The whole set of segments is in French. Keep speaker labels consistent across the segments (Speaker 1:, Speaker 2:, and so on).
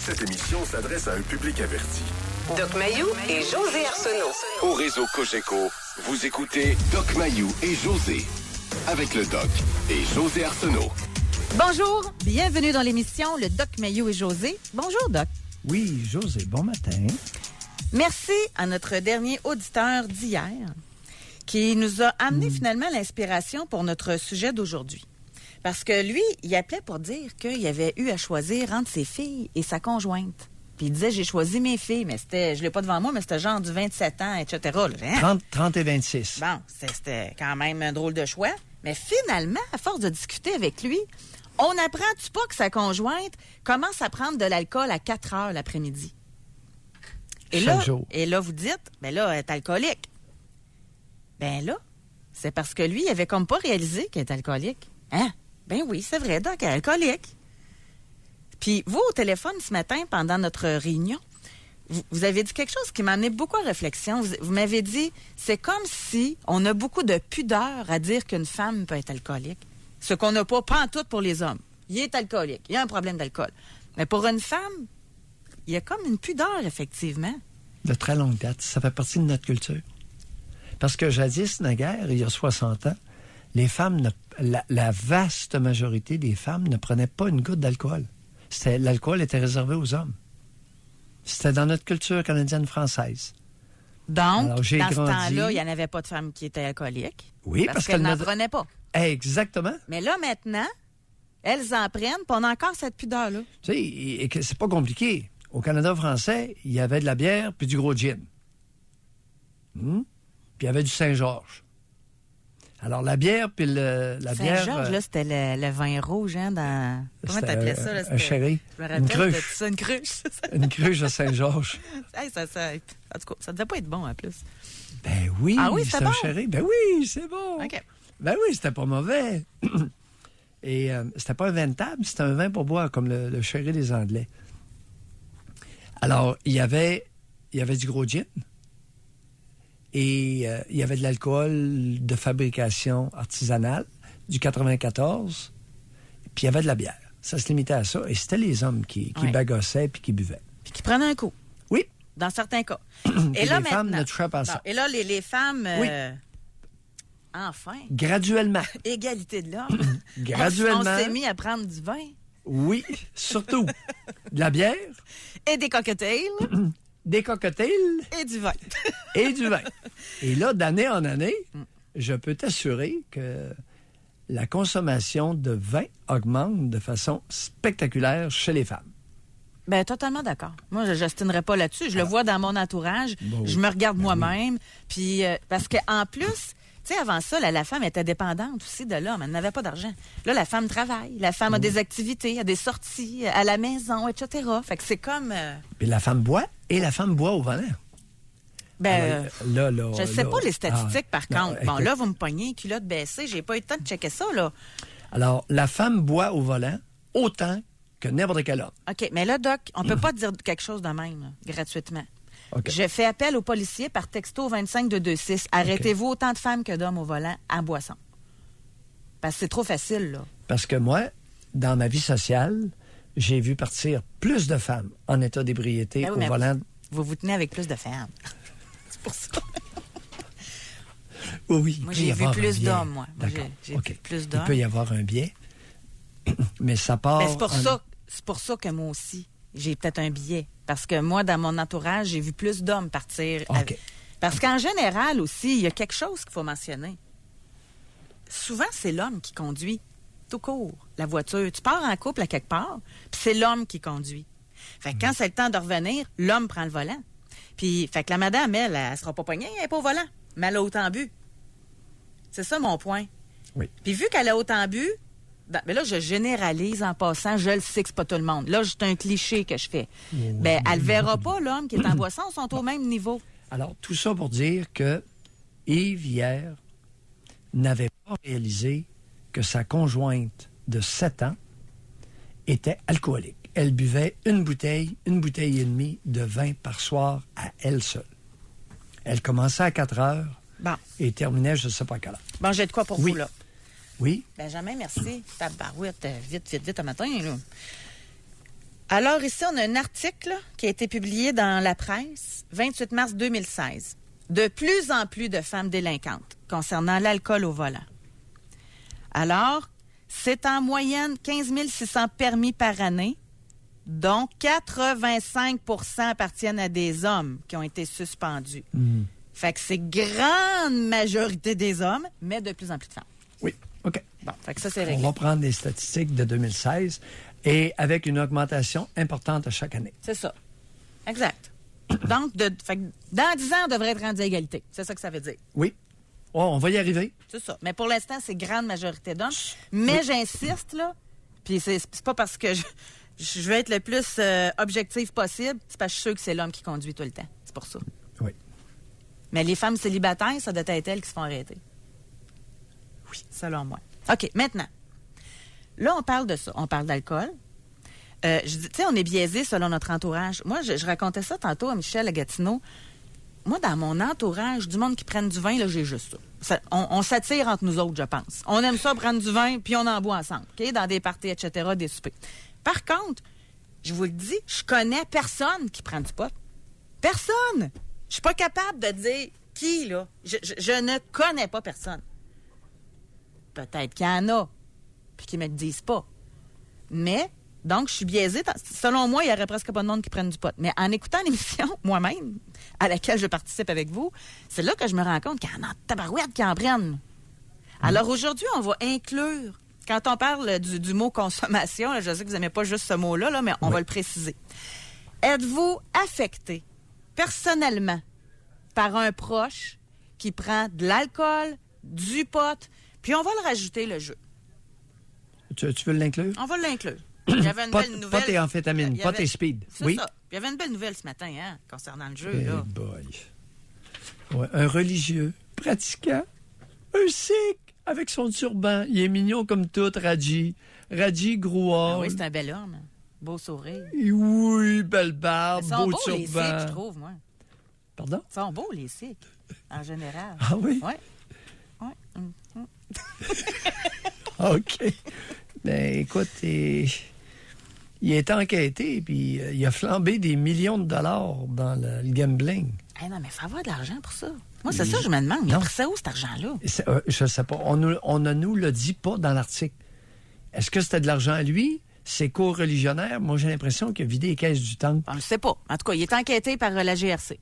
Speaker 1: Cette émission s'adresse à un public averti.
Speaker 2: Doc Mayou et José Arsenault.
Speaker 1: Au réseau Cogeco, vous écoutez Doc Mayou et José. Avec le Doc et José Arsenault.
Speaker 3: Bonjour, bienvenue dans l'émission Le Doc Mayou et José. Bonjour, Doc.
Speaker 4: Oui, José, bon matin.
Speaker 3: Merci à notre dernier auditeur d'hier qui nous a amené finalement l'inspiration pour notre sujet d'aujourd'hui. Parce que lui, il appelait pour dire qu'il avait eu à choisir entre ses filles et sa conjointe. Puis il disait, j'ai choisi mes filles, mais c'était, je l'ai pas devant moi, mais c'était genre du 27 ans, etc. Là, hein?
Speaker 4: 30 et 26.
Speaker 3: Bon, c'était quand même un drôle de choix. Mais finalement, à force de discuter avec lui, on n'apprend-tu pas que sa conjointe commence à prendre de l'alcool à 4 heures l'après-midi?
Speaker 4: Chaque jour.
Speaker 3: Et là, vous dites, ben là, elle est alcoolique. Ben là, c'est parce que lui, il avait comme pas réalisé qu'elle est alcoolique. Hein? Ben oui, c'est vrai, Doc, elle est alcoolique. Puis vous, au téléphone ce matin, pendant notre réunion, vous avez dit quelque chose qui m'a amené beaucoup à réflexion. Vous m'avez dit, c'est comme si on a beaucoup de pudeur à dire qu'une femme peut être alcoolique. Ce qu'on n'a pas pantoute pour les hommes. Il est alcoolique, il y a un problème d'alcool. Mais pour une femme, il y a comme une pudeur, effectivement.
Speaker 4: De très longue date. Ça fait partie de notre culture. Parce que jadis, naguère, il y a 60 ans, les femmes, la vaste majorité des femmes ne prenaient pas une goutte d'alcool. L'alcool était réservé aux hommes. C'était dans notre culture canadienne-française.
Speaker 3: Donc, dans ce temps-là, il n'y en avait pas de femmes qui étaient alcooliques.
Speaker 4: Oui,
Speaker 3: parce qu'elles n'en prenaient pas.
Speaker 4: Exactement.
Speaker 3: Mais là, maintenant, elles en prennent, puis on a encore cette pudeur-là.
Speaker 4: Tu sais, c'est pas compliqué. Au Canada français, il y avait de la bière puis du gros gin. Puis il y avait du Saint-Georges. Alors, la bière puis la bière...
Speaker 3: Saint-Georges, là, c'était le vin rouge, hein, dans... Comment t'appelais ça? Là,
Speaker 4: un sherry.
Speaker 3: Je me rappelle,
Speaker 4: une cruche.
Speaker 3: Ça, une cruche.
Speaker 4: Une cruche de Saint-Georges.
Speaker 3: Hey, en tout cas, ça devait pas être bon, en plus.
Speaker 4: Ben oui,
Speaker 3: ah oui,
Speaker 4: c'est
Speaker 3: bon?
Speaker 4: un sherry. Ben oui, c'est bon.
Speaker 3: OK.
Speaker 4: Ben oui, c'était pas mauvais. Et c'était pas un vin de table, c'était un vin pour boire, comme le sherry des Anglais. Alors, il y avait du gros gin. Et il y avait de l'alcool de fabrication artisanale, du 94, puis il y avait de la bière. Ça se limitait à ça. Et c'était les hommes qui bagossaient puis qui buvaient.
Speaker 3: Puis qui prenaient un coup.
Speaker 4: Oui.
Speaker 3: Dans certains cas.
Speaker 4: Et là, les femmes ne touchaient pas à ça.
Speaker 3: Et là, les femmes...
Speaker 4: Oui.
Speaker 3: Enfin.
Speaker 4: Graduellement.
Speaker 3: Égalité de l'homme.
Speaker 4: Graduellement.
Speaker 3: On s'est mis à prendre du vin.
Speaker 4: Oui, surtout. De la bière.
Speaker 3: Et des cocktails.
Speaker 4: Des cocktails.
Speaker 3: Et du vin.
Speaker 4: Et du vin. Et là, d'année en année, je peux t'assurer que la consommation de vin augmente de façon spectaculaire chez les femmes.
Speaker 3: Bien, totalement d'accord. Moi, je n'estinerais pas là-dessus. Je le vois dans mon entourage.
Speaker 4: Bon,
Speaker 3: je me regarde moi-même.
Speaker 4: Oui.
Speaker 3: Puis, parce qu'en plus... Tu sais, avant ça, la femme était dépendante aussi de l'homme. Elle n'avait pas d'argent. Là, la femme travaille. La femme a des activités, a des sorties à la maison, etc. Fait que c'est comme...
Speaker 4: Puis la femme boit et la femme boit au volant.
Speaker 3: Ben,
Speaker 4: là,
Speaker 3: je ne sais pas les statistiques, par
Speaker 4: non,
Speaker 3: contre. Bon,
Speaker 4: écoute,
Speaker 3: là, vous me pognez, culotte baissée. J'ai pas eu le temps de checker ça, là.
Speaker 4: Alors, la femme boit au volant autant que n'importe quel homme.
Speaker 3: OK, mais là, Doc, on peut pas dire quelque chose de même, là, gratuitement.
Speaker 4: Okay.
Speaker 3: Je fais appel aux policiers par texto 25226. Arrêtez-vous autant de femmes que d'hommes au volant à boisson. Parce que c'est trop facile, là.
Speaker 4: Parce que moi, dans ma vie sociale, j'ai vu partir plus de femmes en état d'ébriété
Speaker 3: Ben oui,
Speaker 4: au volant.
Speaker 3: Vous tenez avec plus de femmes. C'est pour ça.
Speaker 4: Oui,
Speaker 3: moi, j'ai vu plus d'hommes, moi.
Speaker 4: D'accord.
Speaker 3: J'ai vu plus d'hommes.
Speaker 4: Il peut y avoir un biais, mais ça part...
Speaker 3: Ben, c'est pour ça que moi aussi, j'ai peut-être un biais. Parce que moi, dans mon entourage, j'ai vu plus d'hommes partir.
Speaker 4: OK.
Speaker 3: Parce qu'en général aussi, il y a quelque chose qu'il faut mentionner. Souvent, c'est l'homme qui conduit, tout court, la voiture. Tu pars en couple à quelque part, puis c'est l'homme qui conduit. Fait que quand c'est le temps de revenir, l'homme prend le volant. Puis, fait que la madame, elle sera pas poignée, elle n'est pas au volant, mais elle a autant bu. C'est ça mon point.
Speaker 4: Oui.
Speaker 3: Puis vu qu'elle a autant bu, mais là, je généralise en passant, je le sais que c'est pas tout le monde. Là, c'est un cliché que je fais. Ben, elle verra pas l'homme qui est en boisson, ils sont au même niveau.
Speaker 4: Alors, tout ça pour dire que Yves, hier, n'avait pas réalisé que sa conjointe de 7 ans était alcoolique. Elle buvait une bouteille et demie de vin par soir à elle seule. Elle commençait à 4 heures et terminait je ne sais pas quelle heure.
Speaker 3: Bon, j'ai de quoi pour vous, là.
Speaker 4: Oui.
Speaker 3: Benjamin, merci. Tabarouette, vite un matin, là. Alors ici, on a un article qui a été publié dans la presse, 28 mars 2016. De plus en plus de femmes délinquantes concernant l'alcool au volant. Alors, c'est en moyenne 15 600 permis par année, dont 85 % appartiennent à des hommes qui ont été suspendus. Fait que c'est grande majorité des hommes, mais de plus en plus de femmes.
Speaker 4: Oui, OK.
Speaker 3: Bon, fait que ça, c'est
Speaker 4: On
Speaker 3: réglé.
Speaker 4: va prendre les statistiques de 2016 et avec une augmentation importante à chaque année.
Speaker 3: C'est ça. Exact. Donc, fait que dans 10 ans, on devrait être rendu à égalité. C'est ça que ça veut dire.
Speaker 4: Oui. Oh, on va y arriver.
Speaker 3: C'est ça. Mais pour l'instant, c'est grande majorité d'hommes. Mais j'insiste, là, puis c'est pas parce que je veux être le plus objectif possible, c'est parce que je suis sûr que c'est l'homme qui conduit tout le temps. C'est pour ça.
Speaker 4: Oui.
Speaker 3: Mais les femmes célibataires, ça doit être elles qui se font arrêter. Oui. Selon moi. OK, maintenant. Là, on parle de ça. On parle d'alcool. Tu sais, on est biaisé selon notre entourage. Moi, je racontais ça tantôt à Michel à Gatineau. Moi, dans mon entourage, du monde qui prenne du vin, là, j'ai juste ça. On s'attire entre nous autres, je pense. On aime ça prendre du vin, puis on en boit ensemble, OK? Dans des parties, etc., des soupers. Par contre, je vous le dis, je connais personne qui prend du pot. Personne! Je suis pas capable de dire qui, là. Je ne connais pas personne. Peut-être qu'il y en a, puis qu'ils me le disent pas. Mais, donc, je suis biaisée. Selon moi, il y aurait presque pas de monde qui prenne du pot. Mais en écoutant l'émission, moi-même, à laquelle je participe avec vous, c'est là que je me rends compte qu'il y en a en tabarouette qui en prennent. Alors, aujourd'hui, on va inclure, quand on parle du mot consommation, là, je sais que vous n'aimez pas juste ce mot-là, là, mais on va le préciser. Êtes-vous affecté personnellement par un proche qui prend de l'alcool, du pot, puis on va le rajouter, le jeu.
Speaker 4: Tu veux l'inclure?
Speaker 3: On va l'inclure. Il y avait une belle nouvelle.
Speaker 4: Pot et amphétamine, pot et speed.
Speaker 3: C'est
Speaker 4: Oui.
Speaker 3: ça. Il y avait une belle nouvelle ce matin, hein, concernant le jeu.
Speaker 4: Hey
Speaker 3: Là.
Speaker 4: boy. Ouais, un religieux, pratiquant, un sikh avec son turban. Il est mignon comme tout, Raji. Raji Grouard.
Speaker 3: Ah oui, c'est un bel homme. Hein. Beau sourire.
Speaker 4: Oui, belle barbe,
Speaker 3: Ils sont
Speaker 4: beau
Speaker 3: beaux, les
Speaker 4: turban.
Speaker 3: Sikhs, je trouve, moi.
Speaker 4: Pardon?
Speaker 3: Ils sont beaux, les Sikhs, en général.
Speaker 4: Ah oui?
Speaker 3: Oui.
Speaker 4: OK. Ben, écoute, il est enquêté, puis il a flambé des millions de dollars dans le gambling.
Speaker 3: Hey, non, mais il faut avoir de l'argent pour ça. Moi, c'est ça que je me demande. Il a pris ça où, cet argent-là?
Speaker 4: Je ne sais pas. On ne nous le dit pas dans l'article. Est-ce que c'était de l'argent à lui? C'est co-religionnaire? Moi, j'ai l'impression qu'il a vidé les caisses du temple.
Speaker 3: On ne le sait pas. En tout cas, il est enquêté par la GRC.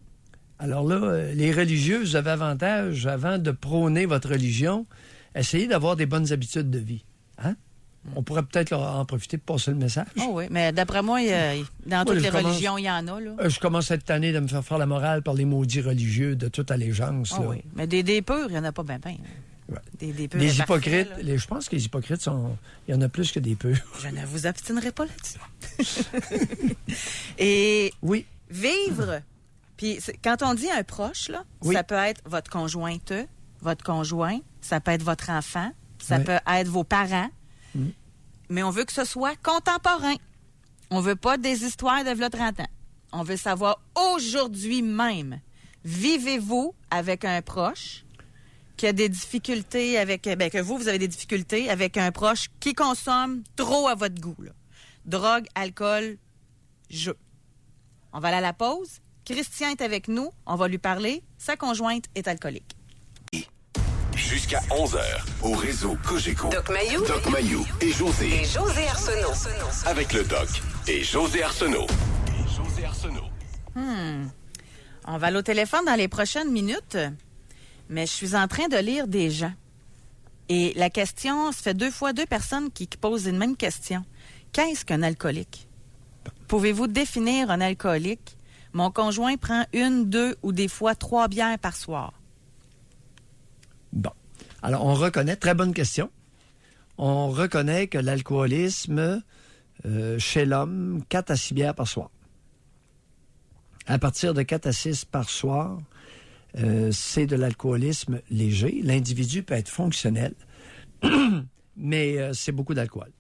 Speaker 4: Alors là, les religieux, vous avez avantage, avant de prôner votre religion, essayez d'avoir des bonnes habitudes de vie. Hein? On pourrait peut-être en profiter pour passer le message.
Speaker 3: Oh oui, mais d'après moi, dans toutes les religions, il y en a. Là.
Speaker 4: Je commence cette année de me faire la morale par les maudits religieux de toute allégeance.
Speaker 3: Oh oui, mais des purs, il n'y en a pas bien.
Speaker 4: Ouais.
Speaker 3: Des purs
Speaker 4: Les
Speaker 3: imparfaits,
Speaker 4: hypocrites,
Speaker 3: là.
Speaker 4: je pense que les hypocrites, il y en a plus que des purs.
Speaker 3: Je ne vous obstinerai pas là-dessus. Et
Speaker 4: Oui.
Speaker 3: vivre, puis quand on dit un proche, là,
Speaker 4: Oui.
Speaker 3: ça peut être votre conjointe, votre conjoint, ça peut être votre enfant, ça
Speaker 4: Oui.
Speaker 3: peut être vos parents, mais on veut que ce soit contemporain. On veut pas des histoires de v'là 30 ans. On veut savoir aujourd'hui même, vivez-vous avec un proche qui a des difficultés avec... que vous avez des difficultés avec un proche qui consomme trop à votre goût. Là. Drogue, alcool, jeu. On va aller à la pause. Christian est avec nous. On va lui parler. Sa conjointe est alcoolique.
Speaker 1: Jusqu'à 11h, au réseau Cogeco.
Speaker 2: Doc Mayou.
Speaker 1: Doc Mayou et José.
Speaker 2: Et José Arsenault.
Speaker 1: Avec le Doc et José Arsenault.
Speaker 3: On va aller au téléphone dans les prochaines minutes, mais je suis en train de lire des gens. Et la question, ça fait 2 fois 2 personnes qui posent une même question. Qu'est-ce qu'un alcoolique? Pouvez-vous définir un alcoolique? Mon conjoint prend 1, 2 ou des fois 3 bières par soir.
Speaker 4: Bon. Alors, on reconnaît, très bonne question, on reconnaît que l'alcoolisme, chez l'homme, 4 à 6 bières par soir. À partir de 4 à 6 par soir, c'est de l'alcoolisme léger. L'individu peut être fonctionnel, mais c'est beaucoup d'alcool.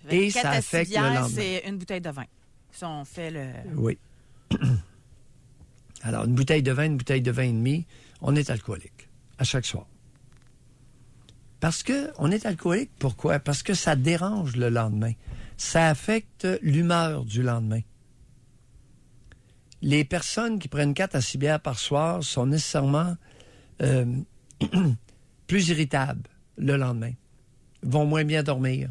Speaker 4: Et
Speaker 3: 4
Speaker 4: ça
Speaker 3: à 6
Speaker 4: affecte le
Speaker 3: bières,
Speaker 4: lendemain.
Speaker 3: c'est une bouteille de vin. Si on fait le...
Speaker 4: Oui. Alors, une bouteille de vin et demi, on est alcoolique à chaque soir. Parce qu'on est alcoolique, pourquoi? Parce que ça dérange le lendemain. Ça affecte l'humeur du lendemain. Les personnes qui prennent 4 à 6 bières par soir sont nécessairement plus irritables le lendemain, vont moins bien dormir.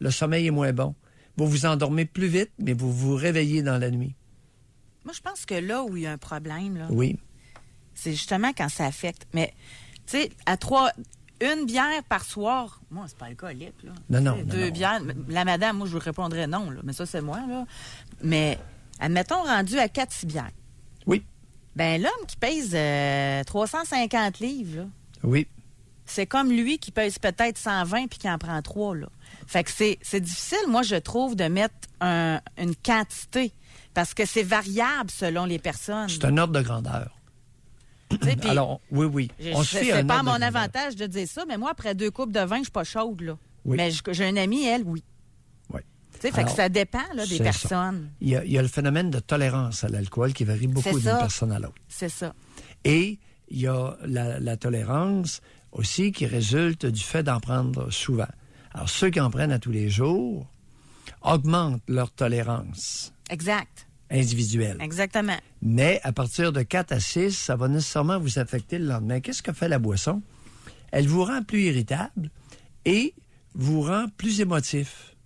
Speaker 4: Le sommeil est moins bon. Vous vous endormez plus vite, mais vous vous réveillez dans la nuit.
Speaker 3: Moi, je pense que là où il y a un problème, là,
Speaker 4: Oui.
Speaker 3: c'est justement quand ça affecte. Mais, tu sais, une bière par soir, moi, c'est pas alcoolique, là.
Speaker 4: Non,
Speaker 3: Tu sais,
Speaker 4: non,
Speaker 3: deux
Speaker 4: non.
Speaker 3: bières, la madame, moi, je vous répondrais non, là. Mais ça, c'est moi, là. Mais, admettons, rendu à 4-6 bières.
Speaker 4: Oui.
Speaker 3: Ben l'homme qui pèse 350 livres, là,
Speaker 4: Oui.
Speaker 3: c'est comme lui qui pèse peut-être 120 puis qui en prend 3, là. Fait que c'est difficile, moi, je trouve, de mettre une quantité parce que c'est variable selon les personnes.
Speaker 4: C'est un ordre de grandeur.
Speaker 3: Tu sais, puis
Speaker 4: Alors, oui. On se fait
Speaker 3: c'est
Speaker 4: un
Speaker 3: pas à
Speaker 4: ordre de
Speaker 3: mon
Speaker 4: grandeur.
Speaker 3: avantage de dire ça, mais moi, après 2 coupes de vin, je suis pas chaude, là.
Speaker 4: Oui.
Speaker 3: Mais j'ai une amie, elle, oui.
Speaker 4: Oui.
Speaker 3: Tu sais, fait
Speaker 4: Alors,
Speaker 3: que ça dépend là, des
Speaker 4: c'est
Speaker 3: personnes.
Speaker 4: Il y a le phénomène de tolérance à l'alcool qui varie beaucoup
Speaker 3: C'est
Speaker 4: d'une
Speaker 3: ça.
Speaker 4: personne à l'autre.
Speaker 3: C'est ça.
Speaker 4: Et il y a la tolérance aussi qui résulte du fait d'en prendre souvent. Alors, ceux qui en prennent à tous les jours augmentent leur tolérance
Speaker 3: Exact.
Speaker 4: individuelle.
Speaker 3: Exactement.
Speaker 4: Mais à partir de 4 à 6, ça va nécessairement vous affecter le lendemain. Qu'est-ce que fait la boisson? Elle vous rend plus irritable et vous rend plus émotif.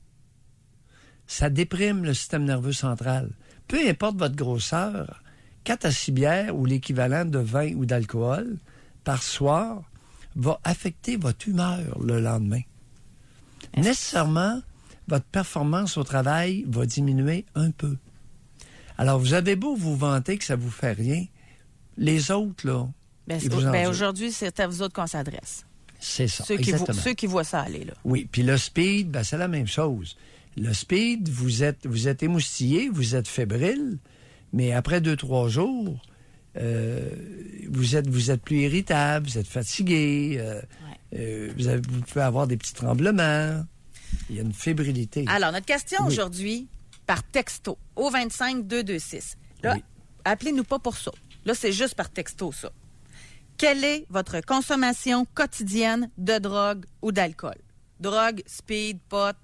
Speaker 4: Ça déprime le système nerveux central. Peu importe votre grosseur, 4 à 6 bières ou l'équivalent de vin ou d'alcool par soir va affecter votre humeur le lendemain. Nécessairement, votre performance au travail va diminuer un peu. Alors, vous avez beau vous vanter que ça vous fait rien, les autres, là, ils vous endurent.
Speaker 3: Aujourd'hui, c'est à vous autres qu'on s'adresse.
Speaker 4: C'est ça,
Speaker 3: Ceux
Speaker 4: exactement.
Speaker 3: qui voient ça aller, là.
Speaker 4: Oui, puis le speed, ben, c'est la même chose. Le speed, vous êtes émoustillé, vous êtes fébrile, mais après 2-3 jours, vous êtes plus irritable, vous êtes fatigué, vous pouvez avoir des petits tremblements. Il y a une fébrilité.
Speaker 3: Alors, notre question
Speaker 4: Oui.
Speaker 3: aujourd'hui, par texto, au 25-226. Là,
Speaker 4: Oui.
Speaker 3: appelez-nous pas pour ça. Là, c'est juste par texto, ça. Quelle est votre consommation quotidienne de drogue ou d'alcool? Drogue, speed, pot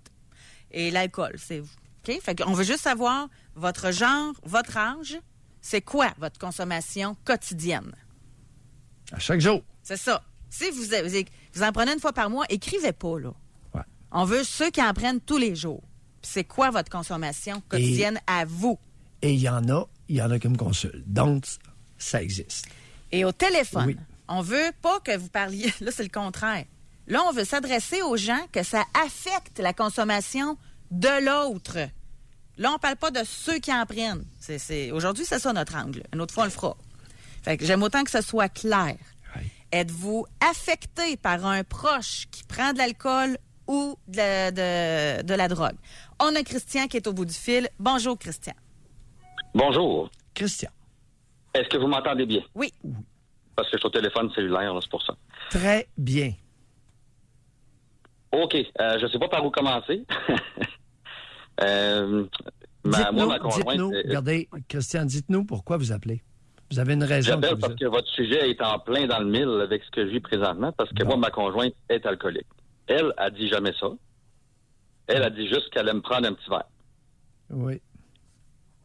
Speaker 3: et l'alcool, c'est vous. OK? Fait qu'on veut juste savoir votre genre, votre âge. C'est quoi votre consommation quotidienne?
Speaker 4: À chaque jour.
Speaker 3: C'est ça. Si vous en prenez une fois par mois, écrivez pas, là.
Speaker 4: Ouais.
Speaker 3: On veut ceux qui en prennent tous les jours. Puis c'est quoi votre consommation quotidienne à vous?
Speaker 4: Et il y en a qui me consultent. Donc, ça existe.
Speaker 3: Et au téléphone,
Speaker 4: Oui.
Speaker 3: on veut pas que vous parliez... Là, c'est le contraire. Là, on veut s'adresser aux gens que ça affecte la consommation de l'autre. Là, on parle pas de ceux qui en prennent. Aujourd'hui, c'est ça notre angle. Une autre fois, on le fera. Fait que j'aime autant que ce soit clair.
Speaker 4: Oui.
Speaker 3: Êtes-vous affecté par un proche qui prend de l'alcool ou de la drogue? On a Christian qui est au bout du fil. Bonjour, Christian.
Speaker 5: Bonjour.
Speaker 4: Christian.
Speaker 5: Est-ce que vous m'entendez bien?
Speaker 3: Oui.
Speaker 5: Parce que je suis au téléphone cellulaire, là, c'est pour ça.
Speaker 4: Très bien.
Speaker 5: OK. Je ne sais pas par où commencer. Ma conjointe...
Speaker 4: Dites-nous, regardez, Christian, dites-nous pourquoi vous appelez. Vous avez une raison.
Speaker 5: J'appelle
Speaker 4: que
Speaker 5: parce
Speaker 4: vous
Speaker 5: que votre sujet est en plein dans le mille avec ce que je vis présentement, parce que
Speaker 4: Bon.
Speaker 5: moi, ma conjointe est alcoolique. Elle a dit jamais ça. Elle a dit juste qu'elle aime prendre un petit verre.
Speaker 4: Oui.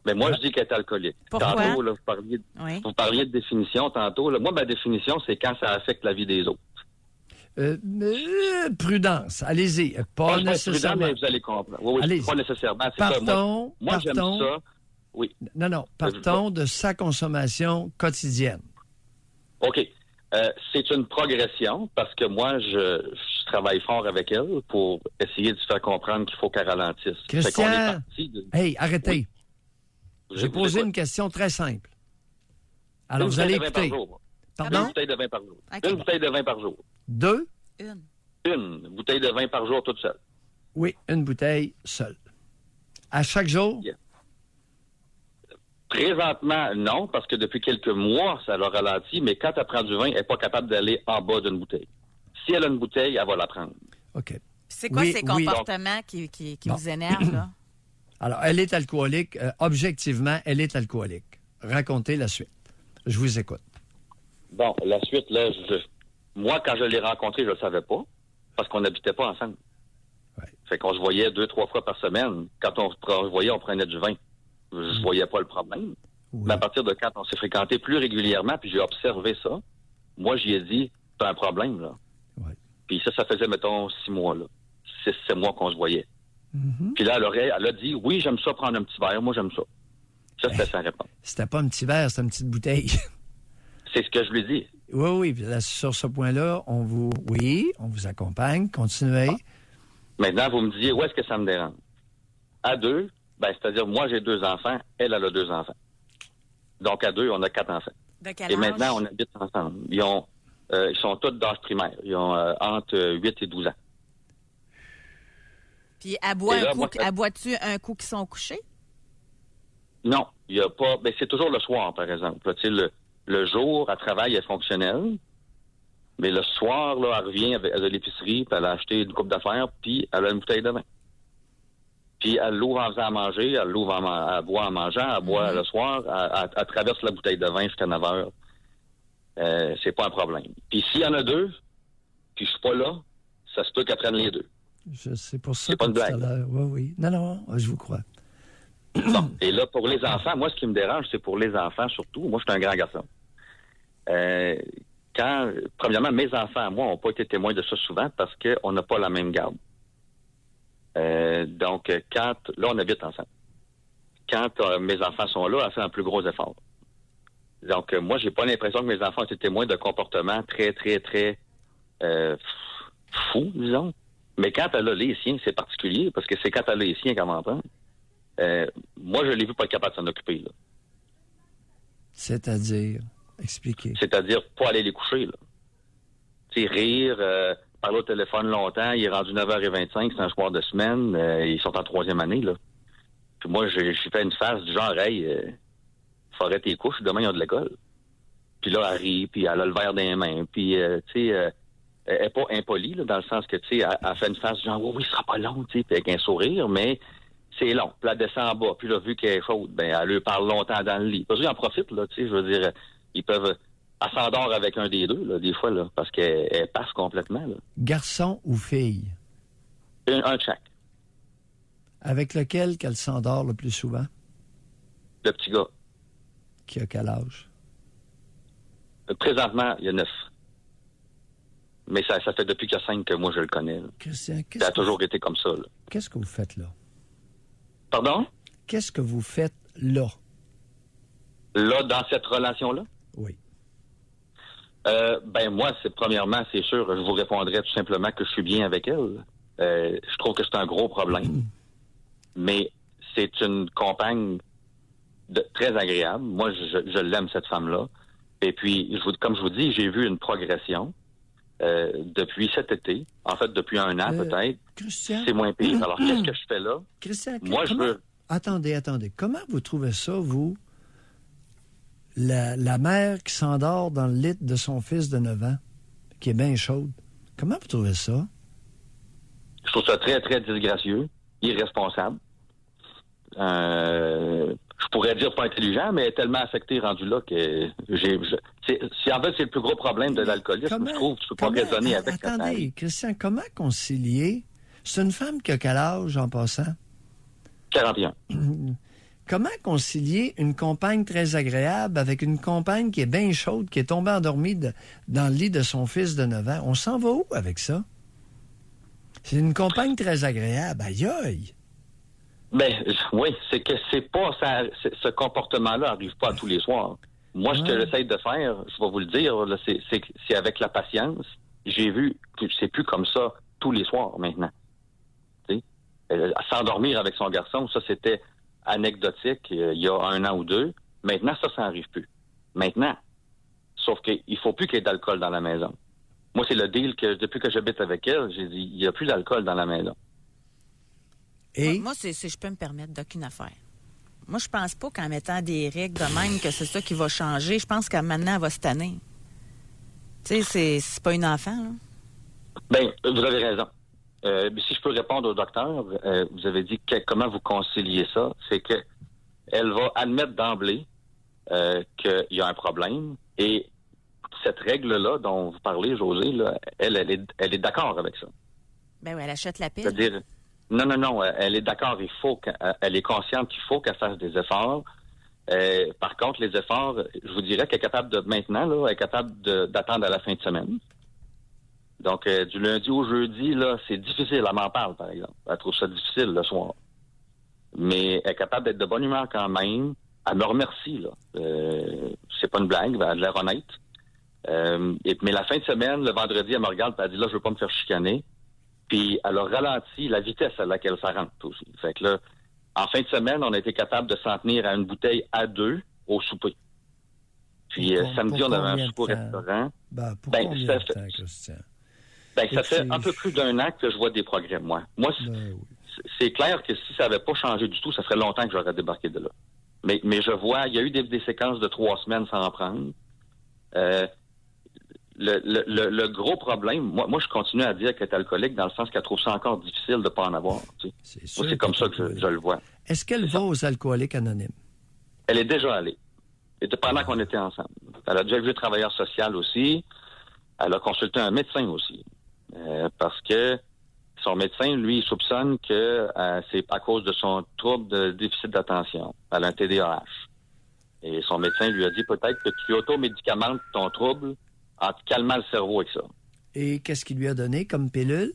Speaker 5: Mais moi, je dis qu'elle est alcoolique.
Speaker 3: Pourquoi?
Speaker 5: Tantôt, là,
Speaker 3: Oui.
Speaker 5: vous parliez de définition tantôt. Là. Moi, ma définition, c'est quand ça affecte la vie des autres.
Speaker 4: Prudence, allez-y. Pas
Speaker 5: Moi, je vais être prudent,
Speaker 4: nécessairement.
Speaker 5: mais vous allez comprendre. Oui,
Speaker 4: Allez-y.
Speaker 5: pas nécessairement. C'est ça. Moi, j'aime
Speaker 4: partons.
Speaker 5: ça. Oui.
Speaker 4: Non, partons de sa consommation quotidienne.
Speaker 5: OK. C'est une progression parce que moi, je travaille fort avec elle pour essayer de se faire comprendre qu'il faut qu'elle ralentisse.
Speaker 4: Christian,
Speaker 5: Fait qu'on est parti de...
Speaker 4: Hey, arrêtez.
Speaker 5: Oui.
Speaker 4: J'ai posé une question très simple. Alors, vous
Speaker 5: bouteille
Speaker 4: allez
Speaker 5: de vin par
Speaker 4: écouter.
Speaker 5: jour.
Speaker 4: Pardon?
Speaker 5: Une bouteille de vin par jour.
Speaker 3: OK.
Speaker 5: Une bouteille de vin par jour.
Speaker 4: 2?
Speaker 5: Une bouteille de vin par jour toute seule.
Speaker 4: Oui, une bouteille seule. À chaque jour?
Speaker 5: Yeah. Présentement, non, parce que depuis quelques mois, ça l'a ralenti, mais quand elle prend du vin, elle n'est pas capable d'aller en bas d'une bouteille. Si elle a une bouteille, elle va la prendre.
Speaker 4: OK.
Speaker 3: Puis c'est quoi
Speaker 4: Oui,
Speaker 3: ces
Speaker 4: oui.
Speaker 3: comportements qui
Speaker 4: Bon.
Speaker 3: vous énervent, là?
Speaker 4: Alors, elle est alcoolique. Objectivement, elle est alcoolique. Racontez la suite. Je vous écoute.
Speaker 5: Bon, la suite, là, moi, quand je l'ai rencontrée, je ne le savais pas, parce qu'on n'habitait pas ensemble.
Speaker 4: Ouais.
Speaker 5: Fait qu'on se voyait 2-3 fois par semaine. Quand on se voyait, on prenait du vin. Je voyais pas le problème.
Speaker 4: Oui.
Speaker 5: Mais à partir de quand on s'est fréquenté plus régulièrement, puis j'ai observé ça, moi, j'y ai dit, t'as un problème, là.
Speaker 4: Ouais.
Speaker 5: Puis ça faisait, mettons, 6 mois, là. 6 mois qu'on se voyait.
Speaker 4: Mhm.
Speaker 5: Puis là, elle a dit, oui, j'aime ça prendre un petit verre. Moi, j'aime ça. Ça, c'était sa réponse.
Speaker 4: C'était pas un petit verre, c'était une petite bouteille.
Speaker 5: C'est ce que je lui dis.
Speaker 4: Oui. Puis là, sur ce point-là, on vous accompagne. Continuez.
Speaker 5: Maintenant, vous me disiez, où est-ce que ça me dérange? À 2, c'est-à-dire, moi, j'ai 2 enfants, elle a 2 enfants. Donc, à 2, on a 4 enfants.
Speaker 3: De quel
Speaker 5: Et
Speaker 3: âge?
Speaker 5: maintenant, on habite ensemble. Ils sont tous d'âge primaire. Ils ont entre 8 et 12 ans.
Speaker 3: Puis, elle boit
Speaker 5: Et là,
Speaker 3: boit-tu un coup qu'ils sont couchés?
Speaker 5: Non, il n'y a pas... c'est toujours le soir, par exemple. Là, tu sais, le jour, elle travaille, elle est fonctionnelle. Mais le soir, là, elle revient avec de l'épicerie, puis elle a acheté une coupe d'affaires, puis elle a une bouteille de vin. Puis elle l'ouvre en faisant à manger, elle l'ouvre elle boit en mangeant, elle boit le soir, elle traverse la bouteille de vin jusqu'à 9 heures. C'est pas un problème. Puis s'il y en a 2, puis je suis pas là, ça se peut qu'elle prenne les 2.
Speaker 4: C'est pour ça
Speaker 5: C'est pas une
Speaker 4: tout à
Speaker 5: blague.
Speaker 4: l'heure. Oui. Non, je vous crois.
Speaker 5: Bon. Et là, pour les enfants, moi, ce qui me dérange, c'est pour les enfants surtout. Moi, je suis un grand garçon. Premièrement, mes enfants, moi, n'ont pas été témoins de ça souvent parce qu'on n'a pas la même garde. Donc, là, on habite ensemble. Quand mes enfants sont là, elle fait un plus gros effort. Donc, moi, j'ai pas l'impression que mes enfants ont été témoins de comportements très, très, très fous, disons. Mais quand elle a les siens, c'est particulier parce que c'est quand elle a les siens qu'elle m'entend. Moi, je l'ai vu pas être capable de s'en occuper, là.
Speaker 4: C'est-à-dire, expliquez.
Speaker 5: C'est-à-dire pas aller les coucher, là. Tu sais, rire, parler au téléphone longtemps, il est rendu 9h25, c'est un soir de semaine, ils sont en 3e année, là. Puis moi, j'ai fait une face du genre, hey, faudrait tes couches, demain ils ont de l'école. Puis là, elle rit, puis elle a le verre dans les mains, puis, tu sais, elle est pas impolie, là, dans le sens que, tu sais, elle fait une face du genre, oui, ce sera pas long, tu sais, puis avec un sourire, mais c'est long. Puis elle descend en bas, puis là, vu qu'elle est chaude, elle lui parle longtemps dans le lit. Parce qu'ils en profitent, là, tu sais, je veux dire, ils peuvent... Elle s'endort avec un des 2, là, des fois, là, parce qu'elle passe complètement, là.
Speaker 4: Garçon ou fille?
Speaker 5: Un de chaque.
Speaker 4: Avec lequel qu'elle s'endort le plus souvent?
Speaker 5: Le petit gars.
Speaker 4: Qui a quel âge?
Speaker 5: Présentement, il y a 9. Mais ça fait depuis qu'il y a 5 que moi, je le connais, là.
Speaker 4: Christian,
Speaker 5: Ça a toujours été comme ça, là.
Speaker 4: qu'est-ce que vous faites là?
Speaker 5: Pardon?
Speaker 4: Qu'est-ce que vous faites là?
Speaker 5: Là, dans cette relation-là?
Speaker 4: Oui.
Speaker 5: Moi, premièrement, c'est sûr, je vous répondrais tout simplement que je suis bien avec elle. Je trouve que c'est un gros problème. Mais c'est une compagne très agréable. Moi, je l'aime, cette femme-là. Et puis, comme je vous dis, j'ai vu une progression depuis cet été. En fait, depuis 1 an, peut-être.
Speaker 4: Christian?
Speaker 5: C'est moins pire. Alors, qu'est-ce que je fais là?
Speaker 4: Christian,
Speaker 5: Moi, je veux...
Speaker 4: Attendez. Comment vous trouvez ça, vous, la mère qui s'endort dans le lit de son fils de 9 ans, qui est bien chaude? Comment vous trouvez ça?
Speaker 5: Je trouve ça très, très disgracieux, irresponsable. Je pourrais dire pas intelligent, mais tellement affecté, rendu là, que en fait, c'est le plus gros problème de l'alcoolisme. Je trouve que tu peux pas raisonner avec ça.
Speaker 4: Attendez, Christian, comment concilier... C'est une femme qui a quel âge, en passant?
Speaker 5: 41.
Speaker 4: Comment concilier une compagne très agréable avec une compagne qui est bien chaude, qui est tombée endormie dans le lit de son fils de 9 ans? On s'en va où avec ça? C'est une compagne très agréable. Aïe aïe!
Speaker 5: Oui, c'est que c'est pas ça, ce comportement-là n'arrive pas à tous les soirs. Moi, ce que j'essaie de faire, je vais vous le dire, là, c'est avec la patience. J'ai vu que c'est plus comme ça tous les soirs maintenant. S'endormir avec son garçon, ça c'était anecdotique il y a 1 an ou 2. Maintenant, ça n'arrive plus. Maintenant. Sauf qu'il faut plus qu'il y ait d'alcool dans la maison. Moi, c'est le deal que depuis que j'habite avec elle, j'ai dit, il n'y a plus d'alcool dans la maison.
Speaker 4: Et?
Speaker 3: Moi, si je peux me permettre d'aucune affaire. Moi, je pense pas qu'en mettant des règles de même que c'est ça qui va changer. Je pense qu'à maintenant, elle va se tanner. Tu sais, c'est pas une enfant, là.
Speaker 5: Vous avez raison. Si je peux répondre au docteur, vous avez dit comment vous conciliez ça, c'est que elle va admettre d'emblée qu'il y a un problème et cette règle-là dont vous parlez, José, là, elle est d'accord avec ça.
Speaker 3: Oui, elle achète la pile.
Speaker 5: C'est-à-dire, Non. Elle est d'accord. Elle est consciente qu'il faut qu'elle fasse des efforts. Par contre, les efforts, je vous dirais qu'elle est capable de maintenant, là, elle est capable d'attendre à la fin de semaine. Donc, du lundi au jeudi, là, c'est difficile. Elle m'en parle, par exemple. Elle trouve ça difficile le soir. Mais elle est capable d'être de bonne humeur quand même. Elle me remercie, là. C'est pas une blague, elle a l'air honnête. Mais la fin de semaine, le vendredi, elle me regarde et elle dit là, je veux pas me faire chicaner. Puis elle a ralenti la vitesse à laquelle ça rentre aussi. Fait que là, en fin de semaine, on a été capable de s'en tenir à une bouteille à 2 au souper. Puis samedi, on avait un souper au restaurant.
Speaker 4: Pour combien de temps, Christian?
Speaker 5: Ça fait un peu plus d'1 an que je vois des progrès, moi. C'est clair que si ça n'avait pas changé du tout, ça ferait longtemps que j'aurais débarqué de là. Mais je vois, il y a eu des séquences de 3 semaines sans en prendre. Le gros problème, moi, je continue à dire qu'elle est alcoolique dans le sens qu'elle trouve ça encore difficile de ne pas en avoir. Tu sais. C'est comme ça que je le vois.
Speaker 4: Est-ce qu'elle va aux alcooliques anonymes?
Speaker 5: Elle est déjà allée. Et pendant qu'on était ensemble. Elle a déjà vu un travailleur social aussi. Elle a consulté un médecin aussi. Parce que son médecin, lui, il soupçonne que c'est à cause de son trouble de déficit d'attention. Elle a un TDAH. Et son médecin lui a dit peut-être que tu automédicamentes ton trouble en te calmant le cerveau avec ça.
Speaker 4: Et qu'est-ce qu'il lui a donné comme pilule?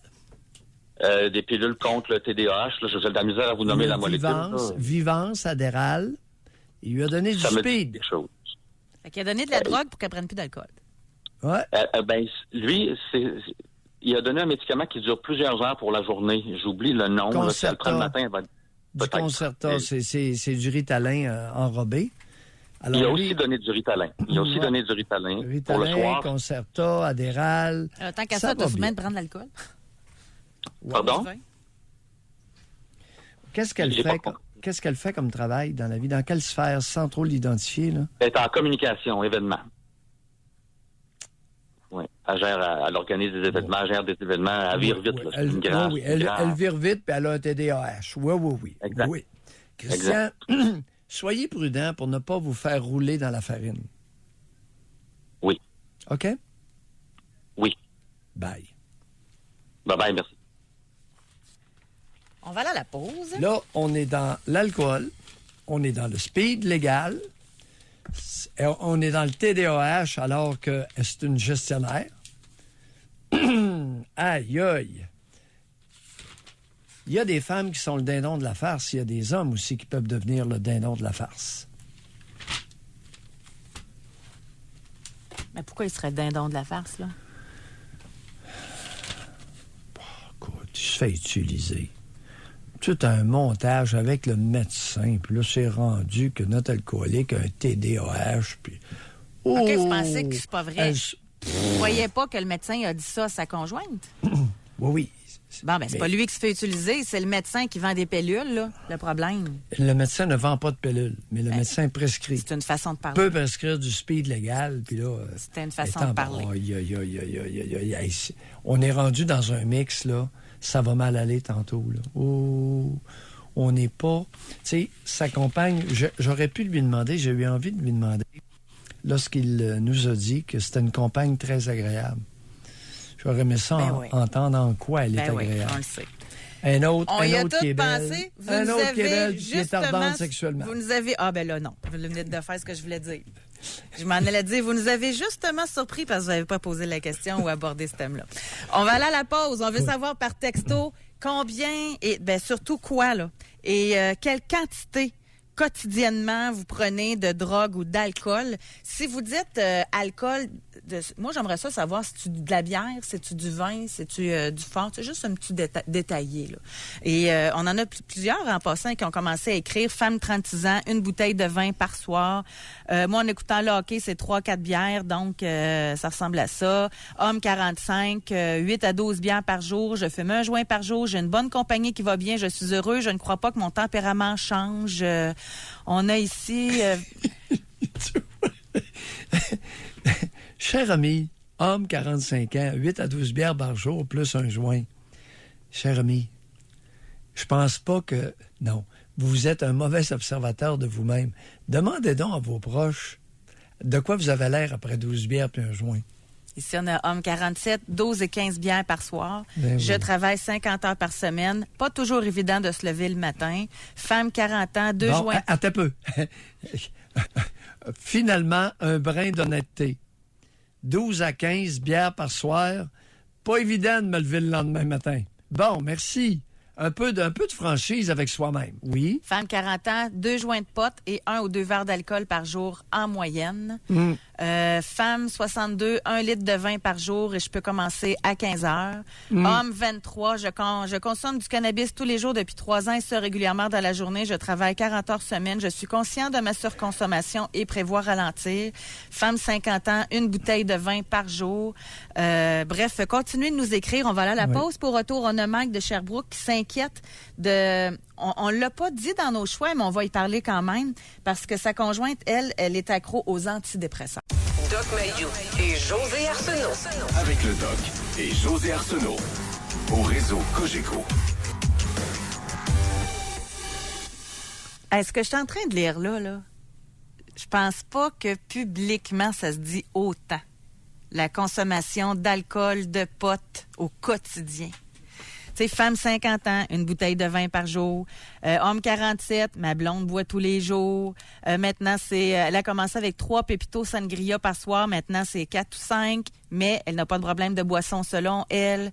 Speaker 5: Des pilules contre le TDAH. Là, j'ai de la misère à vous nommer la molécule.
Speaker 4: Vivance, Adderall. Il lui a donné du speed.
Speaker 5: Quelque chose.
Speaker 3: Fait qu'il a donné de la drogue pour qu'elle prenne plus d'alcool.
Speaker 4: Ouais.
Speaker 5: Lui, il a donné un médicament qui dure plusieurs heures pour la journée. J'oublie le nom. Là, si elle le prend le matin, elle va...
Speaker 4: Du Concerta, c'est du Ritalin enrobé. Alors,
Speaker 5: il a aussi donné du Ritalin.
Speaker 4: Ritalin
Speaker 5: pour le soir.
Speaker 4: Concerta, Adderall.
Speaker 3: Tant qu'à ça, tu as soumis de prendre de l'alcool.
Speaker 5: Pardon?
Speaker 4: Qu'est-ce qu'elle fait comme travail dans la vie? Dans quelle sphère, sans trop l'identifier, là?
Speaker 5: Elle est en communication, événements. Oui. Elle organise des événements, elle gère des événements, elle vire vite. Là.
Speaker 4: Elle vire vite, puis elle a un TDAH. Oui.
Speaker 5: Exact.
Speaker 4: Oui. Christian, soyez prudent pour ne pas vous faire rouler dans la farine.
Speaker 5: Oui.
Speaker 4: OK?
Speaker 5: Oui.
Speaker 4: Bye.
Speaker 5: Bye, merci.
Speaker 3: On va aller à la pause.
Speaker 4: Là, on est dans l'alcool, on est dans le speed légal, on est dans le TDAH alors que c'est une gestionnaire. Aïe, aïe. Il y a des femmes qui sont le dindon de la farce, il y a des hommes aussi qui peuvent devenir le dindon de la farce.
Speaker 3: Mais pourquoi il serait dindon de la farce, là?
Speaker 4: Écoute, il se fait utiliser. Tout un montage avec le médecin, puis là, c'est rendu que notre alcoolique a un TDAH, puis...
Speaker 3: OK, vous pensez que c'est pas vrai? Vous croyez pas que le médecin a dit ça à sa conjointe?
Speaker 4: Oui.
Speaker 3: Bon, c'est pas lui qui se fait utiliser, c'est le médecin qui vend des pilules, là, le problème.
Speaker 4: Le médecin ne vend pas de pilules, mais le médecin prescrit.
Speaker 3: C'est une façon de parler.
Speaker 4: Peut prescrire du speed légal, puis là...
Speaker 3: C'était une façon de parler.
Speaker 4: On est rendu dans un mix, là. Ça va mal aller tantôt, là. Oh, on n'est pas... Tu sais, sa compagne, j'aurais pu lui demander, j'ai eu envie de lui demander, lorsqu'il nous a dit que c'était une compagne très agréable. J'aurais aimé ça entendre en quoi elle est agréable.
Speaker 3: On le sait.
Speaker 4: Un autre qui est belle.
Speaker 3: Pensé, vous
Speaker 4: un
Speaker 3: nous
Speaker 4: autre
Speaker 3: avez
Speaker 4: qui est belle, qui est ardente sexuellement.
Speaker 3: Vous nous avez... Ah, ben là, non. Vous venez de faire ce que je voulais dire. Je m'en allais dire, vous nous avez justement surpris parce que vous n'avez pas posé la question ou abordé ce thème-là. On va aller à la pause. On veut savoir par texto combien et surtout quoi, là. Et quelle quantité quotidiennement vous prenez de drogue ou d'alcool. Si vous dites alcool, moi j'aimerais ça savoir si tu de la bière, si tu du vin, si tu du fort, c'est juste un petit détaillé là. Et on en a plusieurs en passant qui ont commencé à écrire femme 36 ans, une bouteille de vin par soir. Moi en écoutant le hockey, c'est 3-4 bières, donc ça ressemble à ça. Homme 45, 8 à 12 bières par jour, je fume un joint par jour, j'ai une bonne compagnie qui va bien, je suis heureux, je ne crois pas que mon tempérament change. On a ici...
Speaker 4: Cher ami, homme 45 ans, 8 à 12 bières par jour, plus un joint. Cher ami, je pense pas que... Non, vous êtes un mauvais observateur de vous-même. Demandez donc à vos proches de quoi vous avez l'air après 12 bières puis un joint.
Speaker 3: Ici, on a homme 47, 12 et 15 bières par soir. Je travaille 50 heures par semaine. Pas toujours évident de se lever le matin. Femme 40 ans, 2 joints...
Speaker 4: Attends un peu. Finalement, un brin d'honnêteté. 12 à 15 bières par soir. Pas évident de me lever le lendemain matin. Bon, merci. Un peu de franchise avec soi-même. Oui.
Speaker 3: Femme 40 ans, 2 joints de pot et 1 ou 2 verres d'alcool par jour en moyenne. Femme 62, 1 litre de vin par jour et je peux commencer à 15 heures. Homme 23, je consomme du cannabis tous les jours depuis 3 ans et ça régulièrement dans la journée. Je travaille 40 heures semaine. Je suis conscient de ma surconsommation et prévois ralentir. Femme 50 ans, 1 bouteille de vin par jour. Bref, continuez de nous écrire. On va aller à la pause. Pour retour, on a Mike de Sherbrooke qui s'inquiète de... On l'a pas dit dans nos choix, mais on va y parler quand même parce que sa conjointe, elle est accro aux antidépresseurs.
Speaker 2: Doc Mayou et José Arsenault.
Speaker 1: Avec le Doc et José Arsenault. Au réseau Cogeco.
Speaker 3: Ce que je suis en train de lire là, je pense pas que publiquement ça se dit autant. La consommation d'alcool, de potes au quotidien. Tu sais, femme 50 ans, 1 bouteille de vin par jour. Homme 47, ma blonde boit tous les jours. Maintenant, elle a commencé avec 3 Pepito Sangria par soir. Maintenant, c'est 4 ou 5. Mais elle n'a pas de problème de boisson selon elle.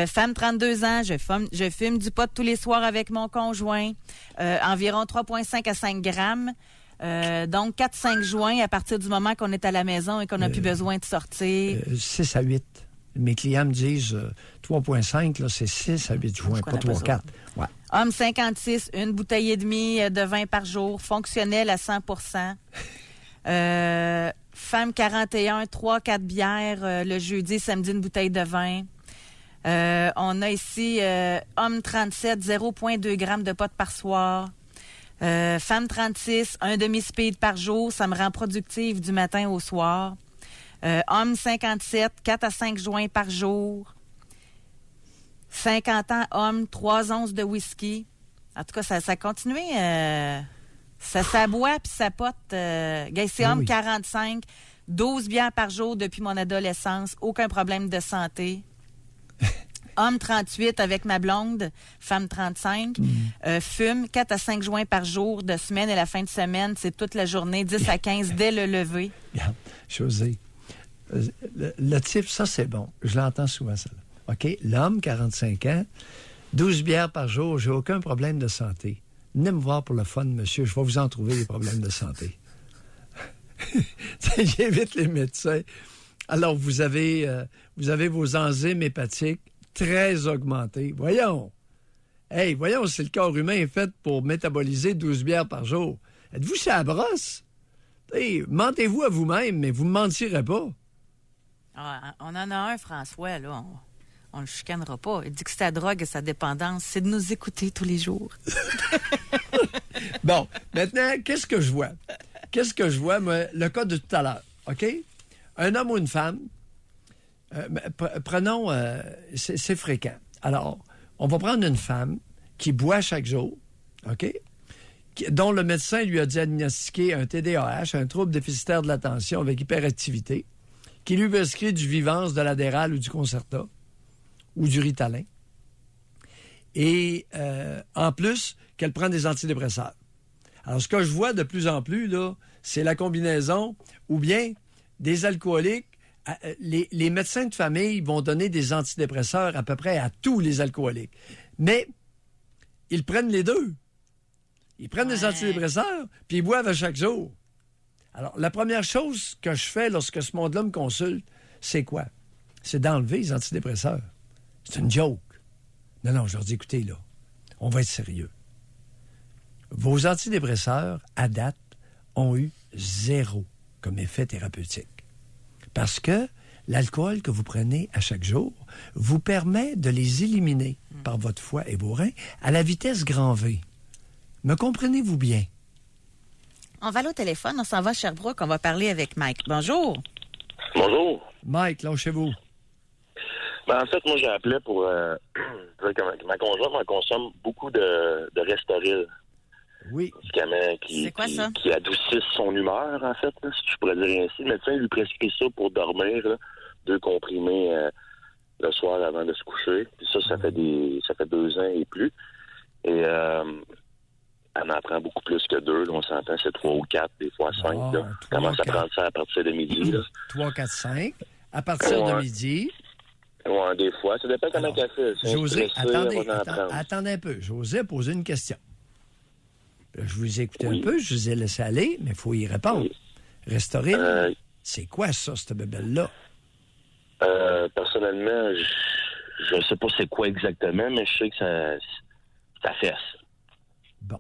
Speaker 3: Femme 32 ans, je fume du pot tous les soirs avec mon conjoint. Environ 3,5 à 5 grammes. Donc, 4-5 joints à partir du moment qu'on est à la maison et qu'on n'a plus besoin de sortir.
Speaker 4: 6 à 8. Mes clients me disent 3,5, là, c'est 6 à 8 joints, pas 3-4. Ouais.
Speaker 3: Homme 56, 1 bouteille et demie de vin par jour, fonctionnel à 100%. Femme 41, 3-4 bières le jeudi, samedi, 1 bouteille de vin. On a ici homme 37, 0,2 grammes de pot par soir. Femme 36, 1 demi-speed par jour, ça me rend productive du matin au soir. Homme 57, 4 à 5 joints par jour. 50 ans, homme, 3 onces de whisky. En tout cas, ça a continué. Ça boit puis ça pote. C'est homme 45, 12 bières par jour depuis mon adolescence. Aucun problème de santé. Homme 38 avec ma blonde, femme 35, fume 4 à 5 joints par jour de semaine et la fin de semaine, c'est toute la journée, 10 à 15 dès le lever.
Speaker 4: Regarde, José, le type, ça c'est bon. Je l'entends souvent, ça. OK? L'homme, 45 ans, 12 bières par jour, j'ai aucun problème de santé. Venez me voir pour le fun, monsieur, je vais vous en trouver des problèmes de santé. J'invite les médecins. Alors, vous avez vos enzymes hépatiques très augmentées. Voyons! Hey, voyons, si le corps humain est fait pour métaboliser 12 bières par jour. Êtes-vous sur la brosse? Hey, mentez-vous à vous-même, mais vous ne mentirez pas.
Speaker 3: Ah, on en a un, François, là. On le chicanera pas. Il dit que sa drogue et sa dépendance, c'est de nous écouter tous les jours.
Speaker 4: Bon, maintenant, qu'est-ce que je vois? Moi, le cas de tout à l'heure, OK? Un homme ou une femme, prenons, c'est fréquent. Alors, on va prendre une femme qui boit chaque jour, OK? Dont le médecin lui a diagnostiqué un TDAH, un trouble déficitaire de l'attention avec hyperactivité, qui lui prescrit du Vivance, de l'Adderall ou du Concerta, ou du Ritalin. Et en plus, qu'elle prend des antidépresseurs. Alors, ce que je vois de plus en plus, là, c'est la combinaison, ou bien des alcooliques. Les médecins de famille vont donner des antidépresseurs à peu près à tous les alcooliques. Mais ils prennent les deux. Ils prennent des antidépresseurs, puis ils boivent à chaque jour. Alors, la première chose que je fais lorsque ce monde-là me consulte, c'est quoi? C'est d'enlever les antidépresseurs. C'est une joke. Non, je leur dis, écoutez, là, on va être sérieux. Vos antidépresseurs, à date, ont eu 0 comme effet thérapeutique. Parce que l'alcool que vous prenez à chaque jour vous permet de les éliminer par votre foie et vos reins à la vitesse grand V. Me comprenez-vous bien?
Speaker 3: On va aller au téléphone, on s'en va à Sherbrooke, on va parler avec Mike. Bonjour.
Speaker 5: Bonjour.
Speaker 4: Mike, lâchez-vous.
Speaker 5: En fait, moi, j'ai appelé pour dire que ma conjointe m'en consomme beaucoup de Restoril.
Speaker 4: Oui.
Speaker 3: C'est quoi ça?
Speaker 5: Qui adoucissent son humeur, en fait, là, si je pourrais dire ainsi. Le médecin lui prescrit ça pour dormir, là,
Speaker 6: 2 comprimés le soir avant de se coucher. Puis ça fait 2 ans et plus. Et elle en prend beaucoup plus que 2. Là, on s'entend, c'est 3 ou 4, des fois 5.
Speaker 4: Ah,
Speaker 6: Là. Commence à prendre ça à partir de midi. Là.
Speaker 4: 3, 4, 5. À partir de midi.
Speaker 6: Ouais, des fois. Ça dépend comment elle fait. Si
Speaker 4: José,
Speaker 6: elle est stressée, elle va en
Speaker 4: attendez
Speaker 6: prendre.
Speaker 4: un peu. José a posé une question. Là, je vous ai écouté
Speaker 6: Oui.
Speaker 4: un peu, je vous ai laissé aller, mais il faut y répondre.
Speaker 6: Oui.
Speaker 4: Restoril, c'est quoi ça, cette bébelle-là?
Speaker 6: Personnellement, je sais pas c'est quoi exactement, mais je sais que ça fesse.
Speaker 4: Bon.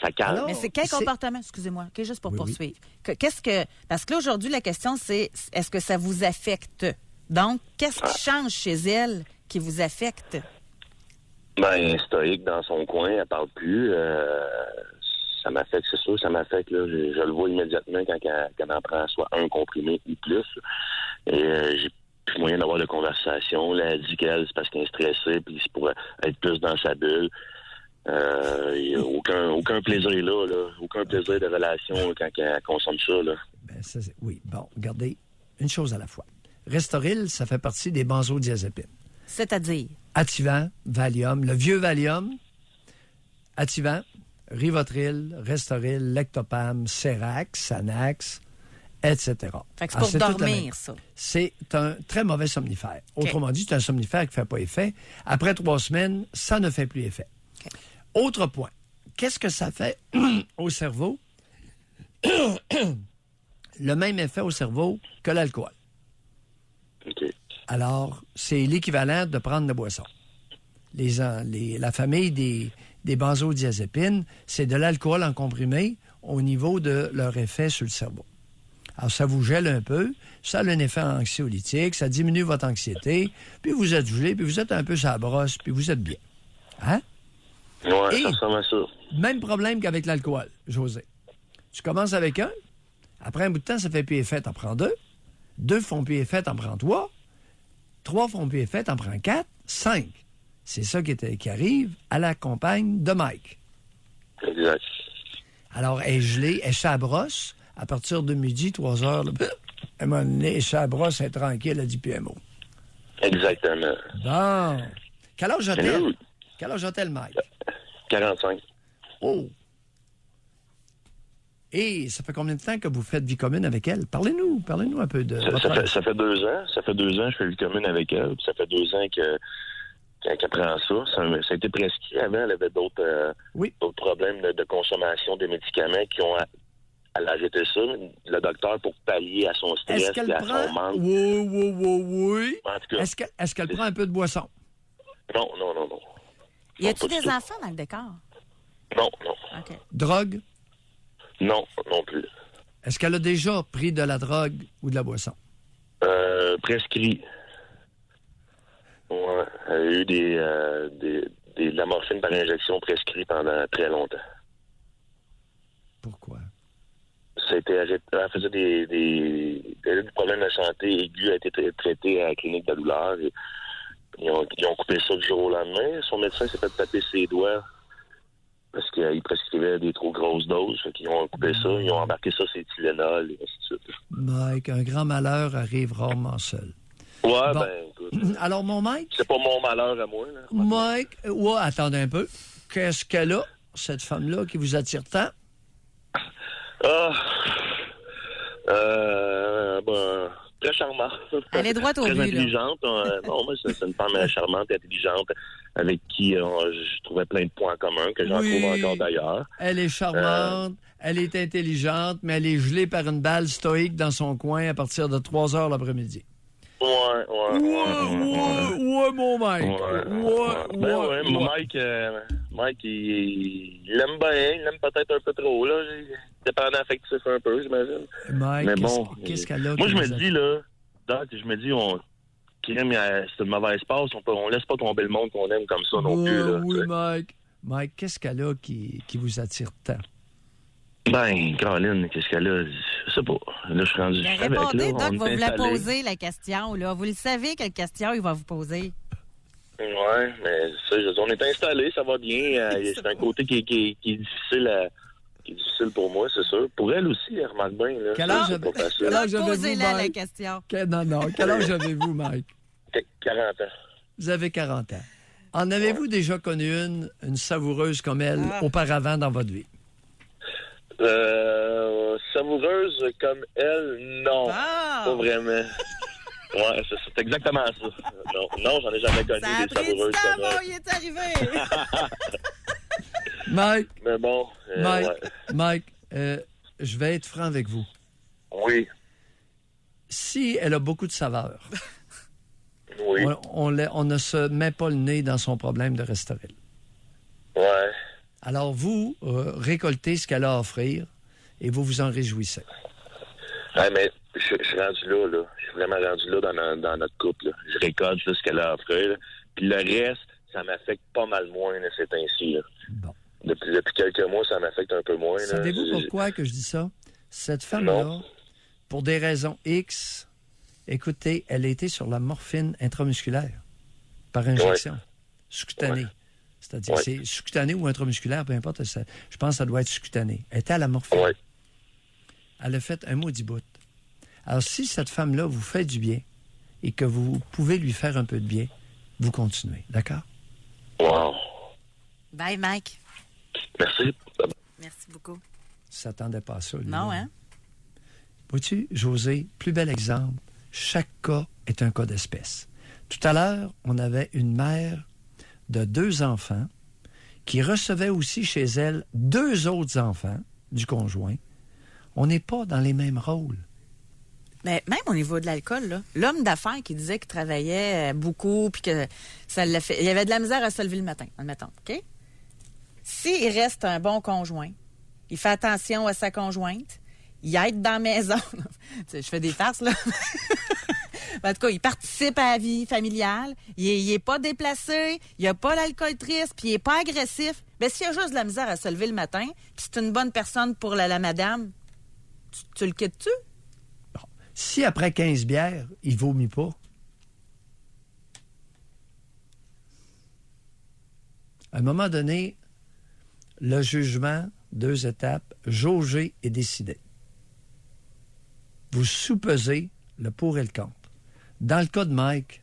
Speaker 6: Ça calme.
Speaker 4: Alors,
Speaker 3: Mais c'est quel comportement, excusez-moi, juste pour
Speaker 4: Oui,
Speaker 3: poursuivre. Qu'est-ce que. Parce que là, aujourd'hui, la question, c'est est-ce que ça vous affecte? Donc, qu'est-ce qui change chez elle qui vous affecte?
Speaker 6: Ben, stoïque dans son coin, elle parle plus. Ça m'affecte, c'est sûr, ça m'affecte. Là. Je le vois immédiatement quand elle en prend soit un comprimé ou plus. Et j'ai plus moyen d'avoir de conversation. Là, elle dit qu'elle, c'est parce qu'elle est stressée, puis c'est pour être plus dans sa bulle. Il n'y a aucun plaisir là. Aucun plaisir de relation quand elle consomme ça. Là.
Speaker 4: Ben, oui, bon, regardez, une chose à la fois. Restoril, ça fait partie des benzodiazépines.
Speaker 3: C'est-à-dire?
Speaker 4: Ativan, Valium, le vieux Valium, Ativan, Rivotril, Restoril, Lectopam, Serax, Sanax, etc.
Speaker 3: Fait que c'est pour
Speaker 4: tout
Speaker 3: dormir, ça.
Speaker 4: C'est un très mauvais somnifère. Autrement dit, c'est un somnifère qui ne fait pas effet. Après 3 semaines, ça ne fait plus effet.
Speaker 3: OK.
Speaker 4: Autre point. Qu'est-ce que ça fait au cerveau? Le même effet au cerveau que l'alcool.
Speaker 6: OK.
Speaker 4: Alors, c'est l'équivalent de prendre la boisson. La famille des benzodiazépines, c'est de l'alcool en comprimé au niveau de leur effet sur le cerveau. Alors, ça vous gèle un peu, ça a un effet anxiolytique, ça diminue votre anxiété, puis vous êtes gelé, puis vous êtes un peu sur la brosse, puis vous êtes bien. Hein?
Speaker 6: Ouais,
Speaker 4: Et
Speaker 6: ça ressemble à ça.
Speaker 4: même problème qu'avec l'alcool, José. Tu commences avec un, après un bout de temps, ça fait plus effet, t'en prends 2. 2 font plus effet, t'en prends 3. 3 font plus effet, t'en prends 4. 5. C'est ça qui arrive à la compagne de Mike.
Speaker 6: Exact.
Speaker 4: Alors, elle est gelée, elle est sur la brosse. À partir de midi, 3 heures, là, à un moment donné, elle est sur la brosse, elle est tranquille, elle dit PMO.
Speaker 6: Exactement.
Speaker 4: Bon. Quel âge a-t-elle?
Speaker 6: Hello.
Speaker 4: Quel âge a-t-elle, Mike?
Speaker 6: 45.
Speaker 4: Oh! Et ça fait combien de temps que vous faites vie commune avec elle? Parlez-nous un peu de votre...
Speaker 6: Ça fait 2 ans. Ça fait 2 ans que je fais vie commune avec elle. Puis ça fait 2 ans qu'elle prend ça. Ça a été prescrit. Avant, elle avait d'autres problèmes de consommation des médicaments qui ont... Elle a arrêté ça, le docteur, pour pallier à son stress et à son manque.
Speaker 4: Oui.
Speaker 6: En tout cas,
Speaker 4: Est-ce qu'elle prend un peu de boisson?
Speaker 6: Non.
Speaker 3: Y a-tu
Speaker 6: pas du
Speaker 3: des
Speaker 6: tout.
Speaker 3: enfants dans le décor?
Speaker 6: Non.
Speaker 3: OK.
Speaker 4: Drogue?
Speaker 6: Non plus.
Speaker 4: Est-ce qu'elle a déjà pris de la drogue ou de la boisson?
Speaker 6: Prescrit. Ouais. Elle a eu de la morphine par injection prescrit pendant très longtemps.
Speaker 4: Pourquoi?
Speaker 6: Ça a été arrêté. Elle faisait elle a eu des problèmes de santé aigus, elle a été traitée à la clinique de la douleur. Et ils ont coupé ça du jour au lendemain. Son médecin s'est fait taper ses doigts parce qu'il prescrivait des trop grosses doses. Fait qu'ils ont coupé ça, ils ont embarqué ça sur Tylenol et ainsi de suite.
Speaker 4: Mike, un grand malheur arrive rarement seul.
Speaker 6: Ouais,
Speaker 4: Bon.
Speaker 6: écoute.
Speaker 4: Alors, mon Mike?
Speaker 6: C'est pas mon malheur à moi, là.
Speaker 4: Mike, attendez un peu. Qu'est-ce qu'elle a, cette femme-là, qui vous attire tant?
Speaker 6: Très charmante.
Speaker 3: Elle est droite au
Speaker 6: Très
Speaker 3: but, là.
Speaker 6: intelligente. Non, moi, c'est une femme charmante, intelligente, avec qui je trouvais plein de points communs, que j'en trouve encore d'ailleurs.
Speaker 4: Elle est charmante, elle est intelligente, mais elle est gelée par une balle stoïque dans son coin à partir de 3 heures l'après-midi.
Speaker 6: Ouais,
Speaker 4: mon Mike.
Speaker 6: Mike, il l'aime bien, il l'aime peut-être un peu trop, là. Dépendant affectif un peu, j'imagine.
Speaker 4: Mike,
Speaker 6: mais bon,
Speaker 4: qu'est-ce qu'elle a?
Speaker 6: Moi, je me dis, là, Doc, c'est une mauvaise passe, on laisse pas tomber le monde qu'on aime comme ça non plus, là.
Speaker 4: Oui, Mike. Mike, qu'est-ce qu'elle a qui vous attire tant?
Speaker 6: Ben, Caroline, qu'est-ce qu'elle a? Je sais pas. Là, je suis rendu
Speaker 3: Ben,
Speaker 6: avec,
Speaker 3: répondez,
Speaker 6: là,
Speaker 3: Doc
Speaker 6: on
Speaker 3: va
Speaker 6: est
Speaker 3: vous la
Speaker 6: installé.
Speaker 3: poser, la question. Là. Vous le savez quelle question il va vous poser.
Speaker 6: Ouais, mais ça, on est installé, ça va bien. C'est un côté qui est difficile qui est difficile pour moi, c'est sûr. Pour elle aussi, elle remarque bien. Là.
Speaker 4: Quel âge
Speaker 6: C'est pas facile.
Speaker 4: quel âge avez-vous,
Speaker 3: Posez-la la
Speaker 4: Mike?
Speaker 3: question.
Speaker 4: Non. Quel âge avez-vous, Mike?
Speaker 6: 40 ans.
Speaker 4: Vous avez 40 ans. En avez-vous déjà connu une savoureuse comme elle auparavant dans votre vie?
Speaker 6: Savoureuse comme elle, non. Pas vraiment. Ouais, c'est exactement ça. Non, j'en ai jamais connu
Speaker 3: Ça a
Speaker 6: des
Speaker 3: pris du
Speaker 6: savoureuses
Speaker 3: temps,
Speaker 6: comme elle.
Speaker 3: il est arrivé.
Speaker 4: Mike,
Speaker 6: Mais bon,
Speaker 4: Mike, je vais être franc avec vous.
Speaker 6: Oui,
Speaker 4: Si elle a beaucoup de saveurs,
Speaker 6: oui,
Speaker 4: on ne se met pas le nez dans son problème de Restoril.
Speaker 6: ouais.
Speaker 4: Alors vous, récoltez ce qu'elle a à offrir et vous vous en réjouissez.
Speaker 6: Ouais, mais je suis rendu là. Je suis vraiment rendu là dans notre couple. Là. Je récolte là, ce qu'elle a à offrir. Là. Puis le reste, ça m'affecte pas mal moins là, ces temps-ci. Là.
Speaker 4: Bon.
Speaker 6: Depuis quelques mois, ça m'affecte un peu moins. Là.
Speaker 4: Savez-vous pourquoi que je dis ça? Cette femme-là, pour des raisons X, écoutez, elle a été sur la morphine intramusculaire par injection, sous-cutanée.
Speaker 6: Ouais.
Speaker 4: C'est-à-dire, c'est sous-cutané ou intramusculaire, peu importe. Je pense que ça doit être sous-cutané. Elle était à la morphine.
Speaker 6: Ouais.
Speaker 4: Elle a fait un maudit bout. Alors, si cette femme-là vous fait du bien et que vous pouvez lui faire un peu de bien, vous continuez. D'accord?
Speaker 6: Wow.
Speaker 3: Bye, Mike.
Speaker 6: Merci.
Speaker 3: Merci beaucoup.
Speaker 4: Ça s'attendait pas à ça, lui.
Speaker 3: Non, hein?
Speaker 4: Vois-tu, José, plus bel exemple, chaque cas est un cas d'espèce. Tout à l'heure, on avait une mère de 2 enfants qui recevait aussi chez elle 2 autres enfants du conjoint. On n'est pas dans les mêmes rôles.
Speaker 3: Mais même au niveau de l'alcool, là, l'homme d'affaires qui disait qu'il travaillait beaucoup puis que ça l'a fait. Il avait de la misère à se lever le matin, admettons, OK? S'il reste un bon conjoint, il fait attention à sa conjointe, il aide dans la maison. Je fais des farces, là. En tout cas, il participe à la vie familiale, il est pas déplacé, il a pas l'alcool triste, puis il est pas agressif. Bien, s'il a juste de la misère à se lever le matin, puis c'est une bonne personne pour la madame, tu le quittes-tu?
Speaker 4: Bon. Si après 15 bières, il vomit pas, à un moment donné, le jugement, 2 étapes, jauger et décider. Vous soupesez le pour et le contre. Dans le cas de Mike,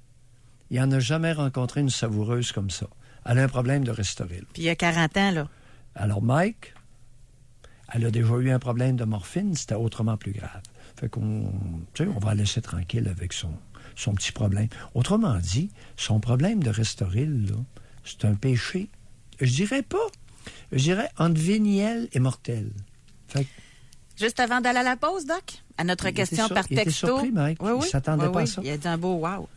Speaker 4: il n'en a jamais rencontré une savoureuse comme ça. Elle a un problème de Restoril.
Speaker 3: Puis il a 40 ans, là.
Speaker 4: Alors Mike, elle a déjà eu un problème de morphine, c'était autrement plus grave. Fait qu'on, tu sais, on va la laisser tranquille avec son petit problème. Autrement dit, son problème de Restoril, là, c'est un péché. Je dirais pas. Je dirais entre véniel et mortel. Fait que,
Speaker 3: Juste avant d'aller à la pause, Doc, à notre question par
Speaker 4: il était
Speaker 3: texto.
Speaker 4: surpris, Mike.
Speaker 3: Oui,
Speaker 4: Il s'attendait pas à ça.
Speaker 3: Il a dit un beau wow.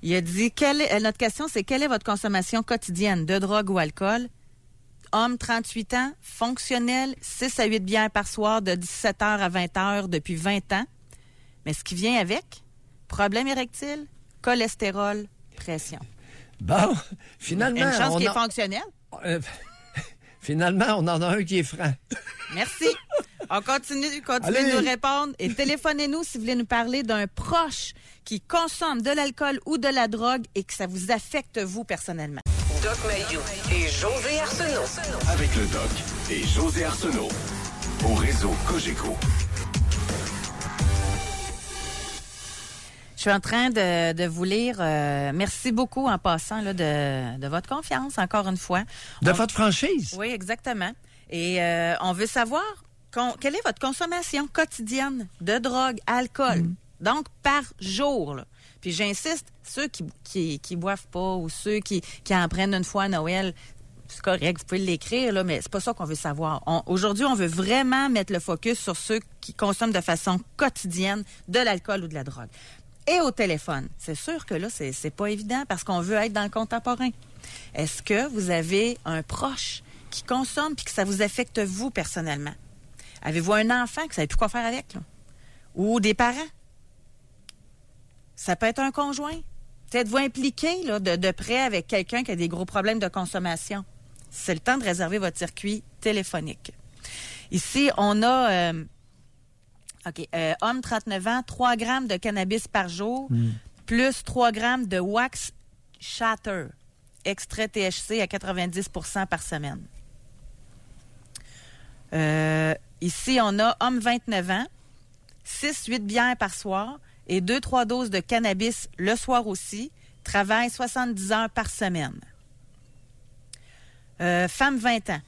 Speaker 3: Il a dit, notre question, c'est quelle est votre consommation quotidienne de drogue ou alcool? Homme, 38 ans, fonctionnel, 6 à 8 bières par soir de 17h à 20h depuis 20 ans. Mais ce qui vient avec, problème érectile, cholestérol, pression.
Speaker 4: Bon, finalement...
Speaker 3: Une chance
Speaker 4: on
Speaker 3: qu'il est
Speaker 4: a-
Speaker 3: fonctionnel.
Speaker 4: Finalement, on en a un qui est franc.
Speaker 3: Merci. On continue
Speaker 4: Allez.
Speaker 3: de nous répondre et téléphonez-nous si vous voulez nous parler d'un proche qui consomme de l'alcool ou de la drogue et que ça vous affecte vous personnellement.
Speaker 2: Doc Mayou et José Arsenault.
Speaker 1: Avec le Doc et José Arsenault. Au réseau Cogeco.
Speaker 3: Je suis en train de vous lire. Merci beaucoup en passant là, de votre confiance, encore une fois.
Speaker 4: De votre franchise?
Speaker 3: Oui, exactement. Et on veut savoir quelle est votre consommation quotidienne de drogue, alcool. Donc, par jour. Là. Puis j'insiste, ceux qui boivent pas ou ceux qui en prennent une fois à Noël, c'est correct, vous pouvez l'écrire, là, mais c'est pas ça qu'on veut savoir. Aujourd'hui, on veut vraiment mettre le focus sur ceux qui consomment de façon quotidienne de l'alcool ou de la drogue. Et au téléphone, c'est sûr que là, c'est pas évident parce qu'on veut être dans le contemporain. Est-ce que vous avez un proche qui consomme puis que ça vous affecte vous personnellement? Avez-vous un enfant que vous savez plus quoi faire avec, là? Ou des parents? Ça peut être un conjoint. Êtes-vous impliqué là, de près avec quelqu'un qui a des gros problèmes de consommation? C'est le temps de réserver votre circuit téléphonique. Ici, on a... homme 39 ans, 3 grammes de cannabis par jour, plus 3 grammes de wax shatter, extrait THC à 90% par semaine. Ici, on a homme 29 ans, 6-8 bières par soir et 2-3 doses de cannabis le soir aussi. Travaille 70 heures par semaine. Femme 20 ans.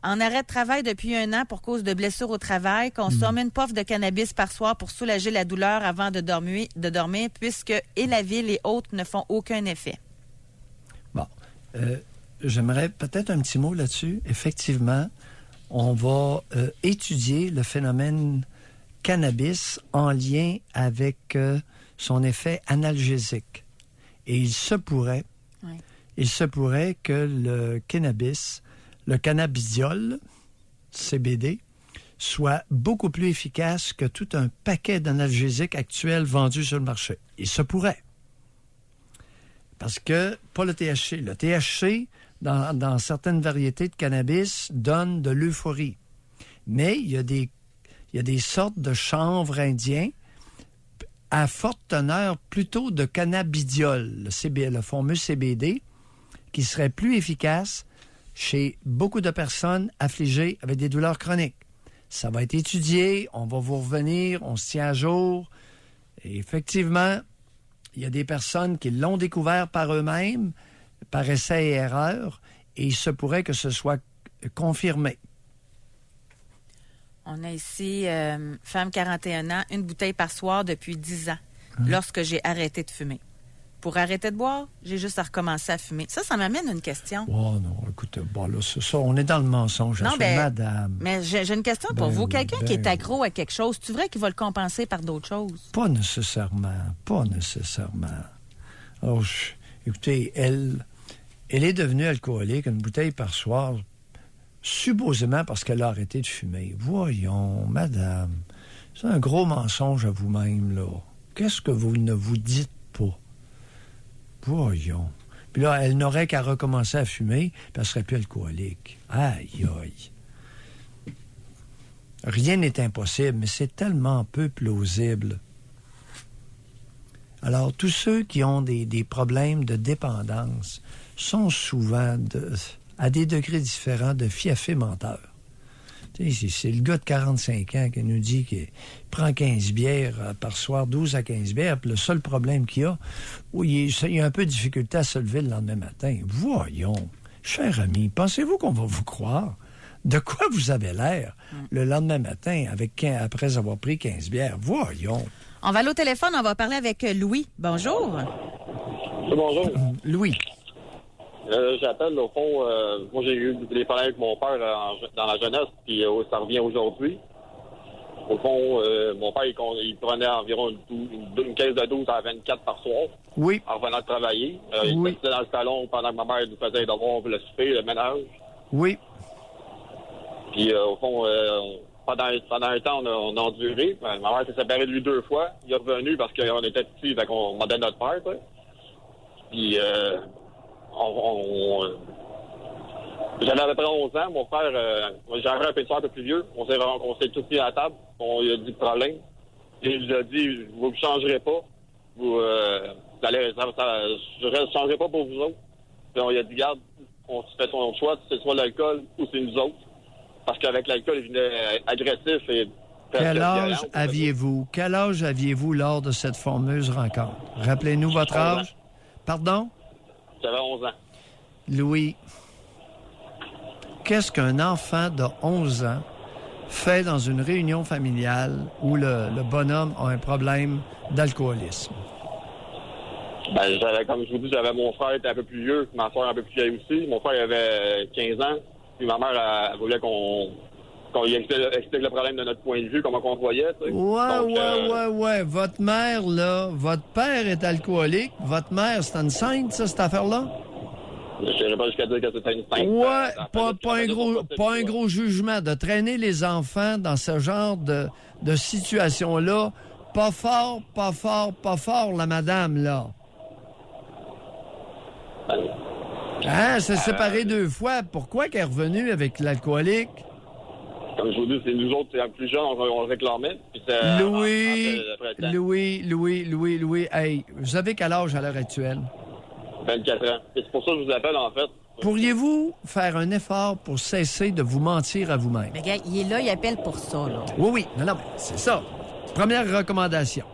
Speaker 3: En arrêt de travail depuis 1 an pour cause de blessures au travail, consomme une puff de cannabis par soir pour soulager la douleur avant de dormir puisque et la ville et autres ne font aucun effet.
Speaker 4: Bon. J'aimerais peut-être un petit mot là-dessus. Effectivement, on va étudier le phénomène cannabis en lien avec son effet analgésique. Et il se pourrait que le cannabis, le cannabidiol, CBD, soit beaucoup plus efficace que tout un paquet d'analgésiques actuels vendus sur le marché. Il se pourrait. Parce que, pas le THC. Le THC, dans certaines variétés de cannabis, donne de l'euphorie. Mais il y a des sortes de chanvre indien à forte teneur plutôt de cannabidiol, le fameux CBD, qui serait plus efficace chez beaucoup de personnes affligées avec des douleurs chroniques. Ça va être étudié, on va vous revenir, on se tient à jour. Et effectivement, il y a des personnes qui l'ont découvert par eux-mêmes, par essai et erreur, et il se pourrait que ce soit confirmé.
Speaker 3: On a ici, femme 41 ans, 1 bouteille par soir depuis 10 ans, lorsque j'ai arrêté de fumer. Pour arrêter de boire, j'ai juste à recommencer à fumer. Ça m'amène à une question.
Speaker 4: Oh non, écoute, bon, là, c'est ça, on est dans le mensonge.
Speaker 3: Non,
Speaker 4: madame.
Speaker 3: Mais j'ai une question pour vous. Quelqu'un qui est accro à quelque chose, tu vrai qu'il va le compenser par d'autres choses?
Speaker 4: Pas nécessairement. Alors, écoutez, elle est devenue alcoolique, 1 bouteille par soir, supposément parce qu'elle a arrêté de fumer. Voyons, madame, c'est un gros mensonge à vous-même, là. Qu'est-ce que vous ne vous dites pas? Voyons. Puis là, elle n'aurait qu'à recommencer à fumer, puis elle serait plus alcoolique. Aïe, aïe. Rien n'est impossible, mais c'est tellement peu plausible. Alors, tous ceux qui ont des problèmes de dépendance sont souvent à des degrés différents de fiefés menteurs. C'est le gars de 45 ans qui nous dit qu'il prend 15 bières par soir, 12 à 15 bières, puis le seul problème qu'il a, il a un peu de difficulté à se lever le lendemain matin. Voyons, cher ami, pensez-vous qu'on va vous croire? De quoi vous avez l'air le lendemain matin après avoir pris 15 bières? Voyons.
Speaker 3: On va aller au téléphone, on va parler avec Louis. Bonjour.
Speaker 6: Bonjour.
Speaker 4: Louis.
Speaker 6: J'appelle, au fond, moi j'ai eu des problèmes avec mon père dans la jeunesse, puis ça revient aujourd'hui. Au fond, mon père, il prenait environ une caisse de 12 à 24 par soir.
Speaker 4: Oui.
Speaker 6: En revenant de travailler. Il était dans le salon pendant que ma mère nous faisait les devoirs, le souper, le ménage.
Speaker 4: Oui.
Speaker 6: Puis, au fond, pendant un temps, on a enduré. Ma mère s'est séparée de lui 2 fois. Il est revenu parce qu'on était petits, fait qu'on demandait notre père, quoi. Puis, j'avais à peu près 11 ans. Mon frère, j'avais un pétard un peu plus vieux. On s'est tous mis à la table. On lui a dit le problème. Et il nous a dit, vous ne changerez pas. Je ne changerai pas pour vous autres. Puis on lui a dit, garde, on se fait son choix. C'est soit l'alcool ou c'est nous autres. Parce qu'avec l'alcool, il venait agressif et...
Speaker 4: Quel âge aviez-vous lors de cette fameuse rencontre? Rappelez-nous votre âge. Pardon?
Speaker 6: J'avais 11 ans.
Speaker 4: Louis, qu'est-ce qu'un enfant de 11 ans fait dans une réunion familiale où le bonhomme a un problème d'alcoolisme?
Speaker 6: Comme je vous dis, j'avais mon frère qui était un peu plus vieux, ma soeur un peu plus vieille aussi. Mon frère avait 15 ans, puis ma mère elle voulait qu'on lui explique le problème de notre point de vue, comment on voyait. Tu sais.
Speaker 4: Ouais. Votre mère, là, votre père est alcoolique. Votre mère, c'est une sainte, ça, cette affaire-là?
Speaker 6: Je n'irai pas jusqu'à dire que c'était une sainte.
Speaker 4: Ouais, pas un gros jugement. De traîner les enfants dans ce genre de situation-là, pas fort, la madame, là. Hein, s'est séparée 2 fois. Pourquoi qu'elle est revenue avec l'alcoolique?
Speaker 6: Comme je vous dis, c'est nous autres, c'est plus jeunes, on réclamait. Puis
Speaker 4: Louis, hey, vous avez quel âge à l'heure actuelle?
Speaker 6: 24 ans. Et c'est pour ça que je vous appelle, en fait.
Speaker 4: Pourriez-vous faire un effort pour cesser de vous mentir à vous-même?
Speaker 3: Mais gars, il est là, il appelle pour ça, là.
Speaker 4: Oui, non, mais c'est ça. Première recommandation.